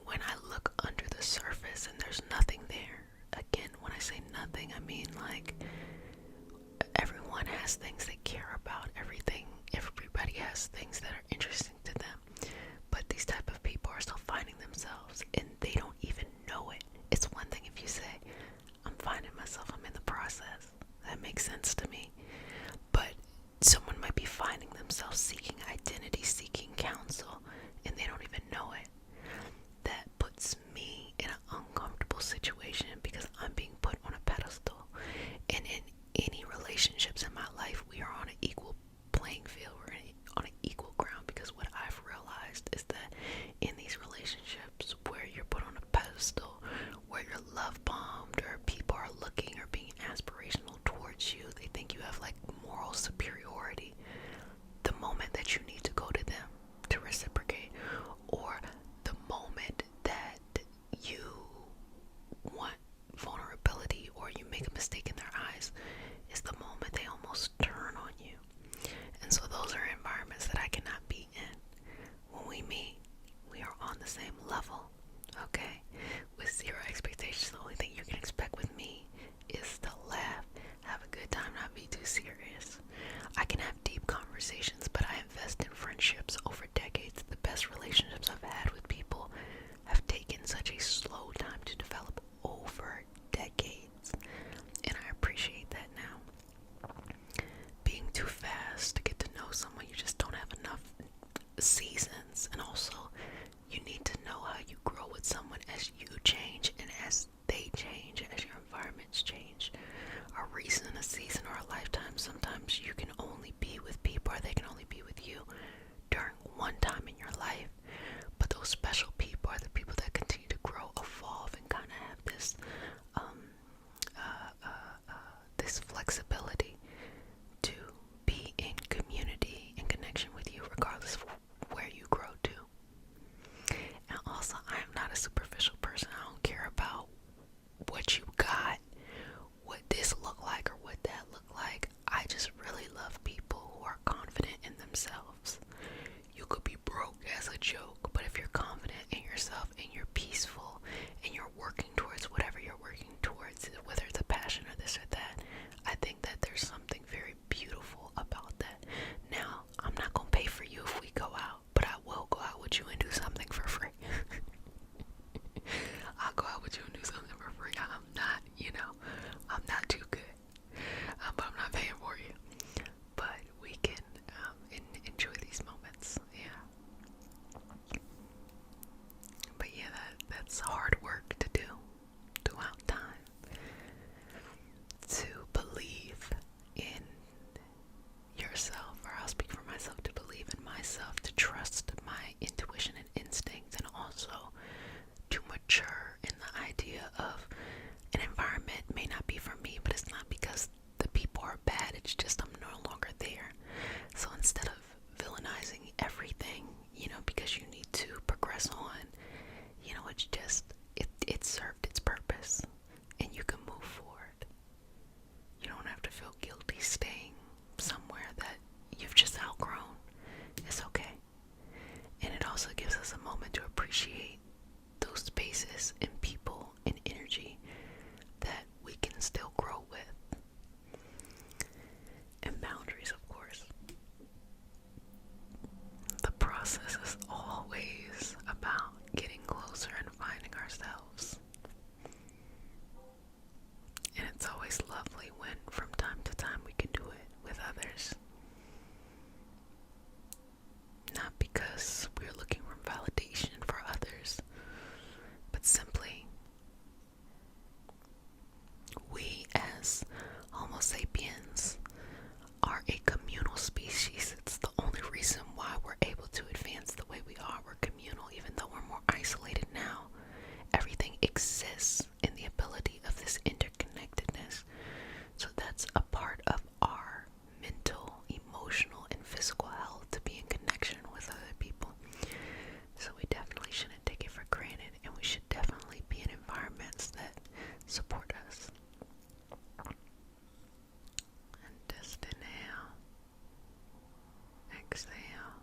when I look under the surface and there's nothing there, again, when I say nothing, I mean, like, everyone has things they care about, everybody has things that are interesting to them, but these type of people are still finding themselves, and they don't even know it. It's one thing if you say, I'm finding myself, I'm in the process. That makes sense to me. But someone might be finding themselves seeking identity, seeking counsel, and they don't even know it. That puts me in an uncomfortable situation, because I'm being put on a pedestal. And in any relationships in my life, we are on an equal playing field. We're on an equal ground, because what I've realized is that in these relationships where you're put on a pedestal, where you're love bombed, or people are looking or being aspirational towards you, they think you have like moral superiority. The moment that you need to go to them, process is always about getting closer and finding ourselves. And it's always lovely when from time to time we can do it with others. Not because we're looking for validation for others, but simply we as Homo sapiens are a communal species. It's the only reason why we're able to advance the way we are. We're communal, even though we're more isolated now. Everything exists in the ability of this interconnectedness. So that's a part of our mental, emotional, and physical health, to be in connection with other people. So we definitely shouldn't take it for granted, and we should definitely be in environments that support us. And just inhale, exhale,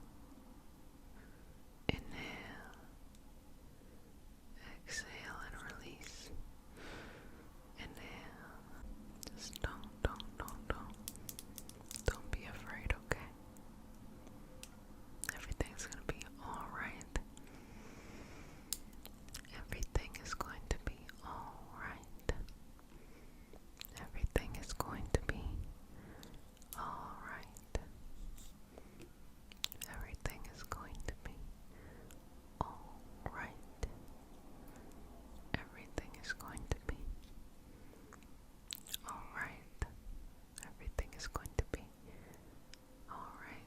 inhale, exhale, and release. Inhale. Just don't be afraid, okay? Everything's gonna be alright. Everything is going to be alright. Everything is going to be alright. Everything is going to be alright. Everything is going to be alright. Everything is going to be alright.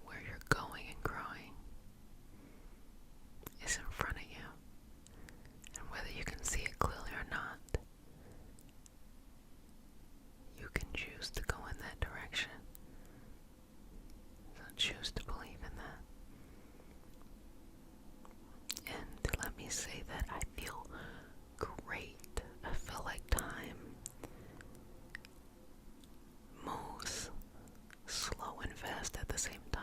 Where you're going and growing is in front of you. And whether you can see it clearly or not, you can choose to go in that direction. So choose to believe in that. And let me say that I feel great. I feel like time moves slow and fast at the same time.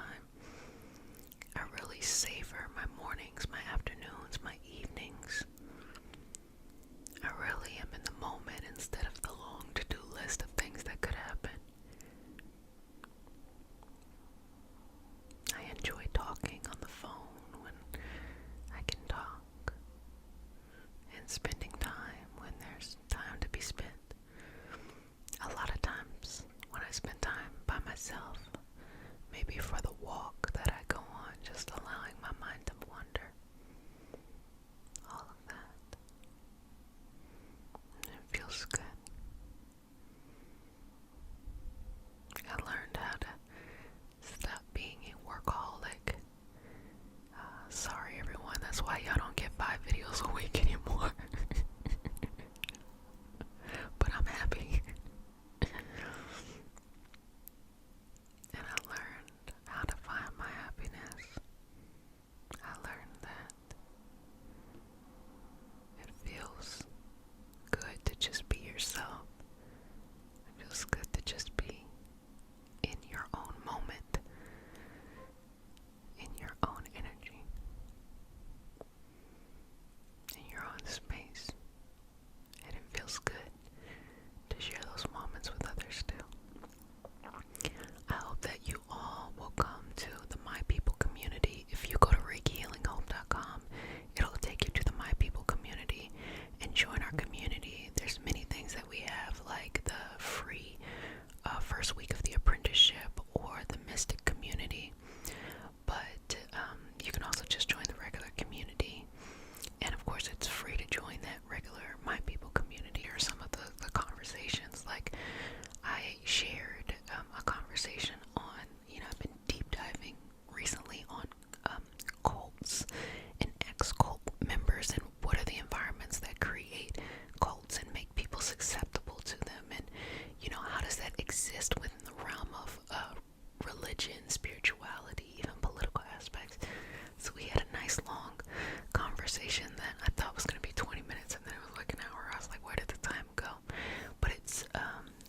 I really savor my mornings, my afternoons, my evenings. I really am in the moment instead of the long to-do list of things that could happen. I enjoy talking on the phone when I can talk, and spending time when there's time to be spent. A lot of times when I spend time by myself, maybe for the walk that I go on, just allowing my mind to wander. All of that. And it feels good. I learned how to stop being a workaholic. Sorry everyone, that's why y'all don't get 5 videos a week anymore. But I'm happy. And I learned how to find my happiness. I learned that it feels good to just be yourself. It feels good to just be in your own moment, in your own energy, in your own space. And it feels good to share those moments with others too. I hope that you all will come to the My People community. If you go to ReikiHealingHope.com, it'll take you to the My People community and join our community. There's many things that we have, like the free first week of the apprenticeship or the Mystic community. But you can also just join the regular community. And of course, it's free to join that regular My People community, or some of the conversations. Like I shared a conversation on, I've been deep diving recently on cults and ex-cult members, and what are the environments that create cults and make people susceptible to them, and how does that exist within the realm of religion, spirituality, even political aspects. So we had a nice long conversation that I thought was going to be 20 minutes, and then it was like an hour. I was like, where did the time go? But it's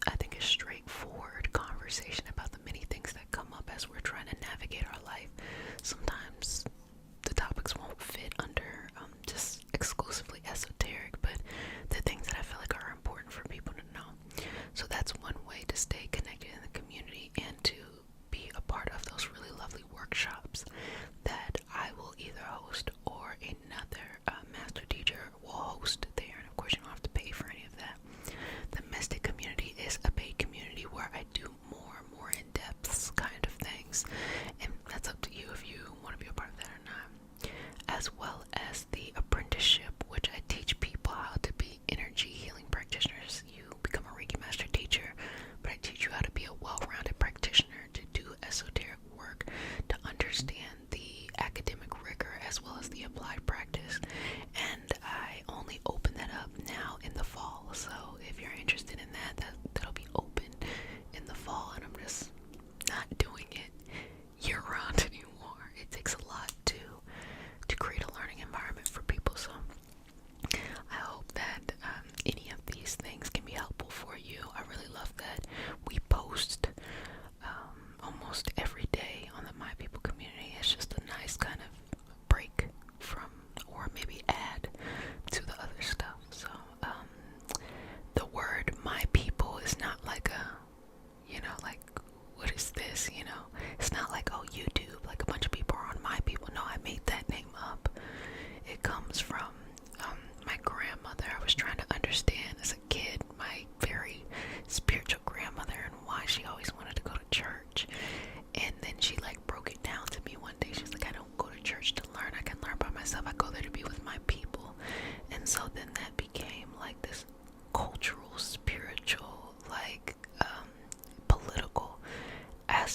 I think a straightforward conversation about the many things that come up as we're trying to navigate our life. Sometimes the topics won't fit under just exclusively esoteric, but the things that I feel like are important for people to know. So that's one way to stay connected in the community and to be a part of the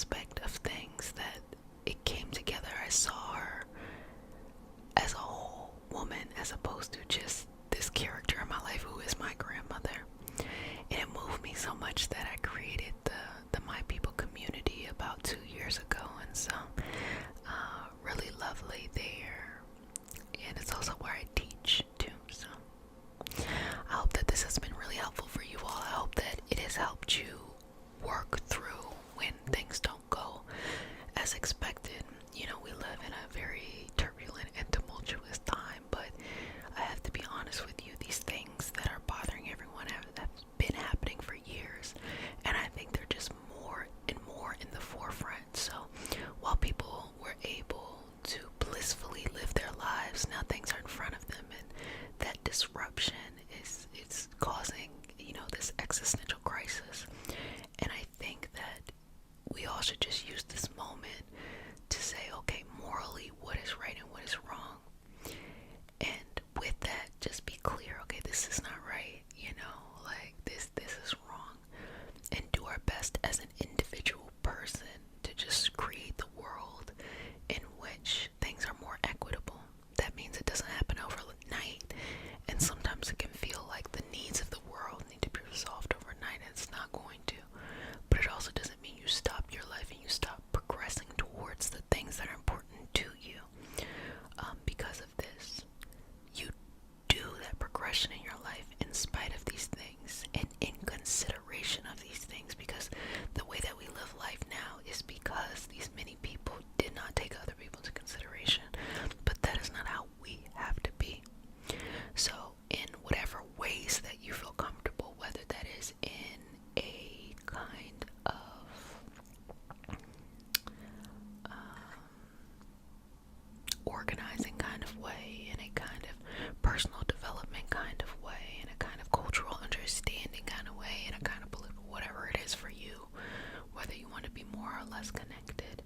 aspect of things that it came together. I saw her as a whole woman as opposed to just this character in my life who is my grandmother. And it moved me so much that I created the My People community about 2 years ago. And so, really lovely there. And it's also where I teach too. So, I hope that this has been really helpful for you all. I hope that it has helped you work through when things don't go as expected. You know, we live in a very turbulent and tumultuous time, but I have to be honest with you, these things that are bothering everyone have been happening for years, and I think they're just more and more in the forefront. So while people were able to blissfully live their lives, now things are in front of them, and that disruption it's causing, you know, this existential crisis. And I think that we all should just use this moment to say, okay, morally, what is right and what is wrong? And with that, just be clear, okay, this is not right, you know, like this is wrong. And do our best as an individual person to just create the world in which things are more equitable. That means it doesn't happen overnight, and sometimes it can feel like the needs of the world need to be resolved overnight, and it's not going to. But it also doesn't mean you stop your life and you stop progressing towards the things that are important to you. Because of this, you do that progression in your life in spite of these things and in consideration of these things, because the way that we live life now is because these many people did not take other people into consideration. But that is not how we have to be. So in whatever ways that you feel comfortable, whether that is in a kind of organizing kind of way, in a kind of personal development kind of way, in a kind of cultural understanding kind of way, in a kind of political, whatever it is for you, whether you want to be more or less connected,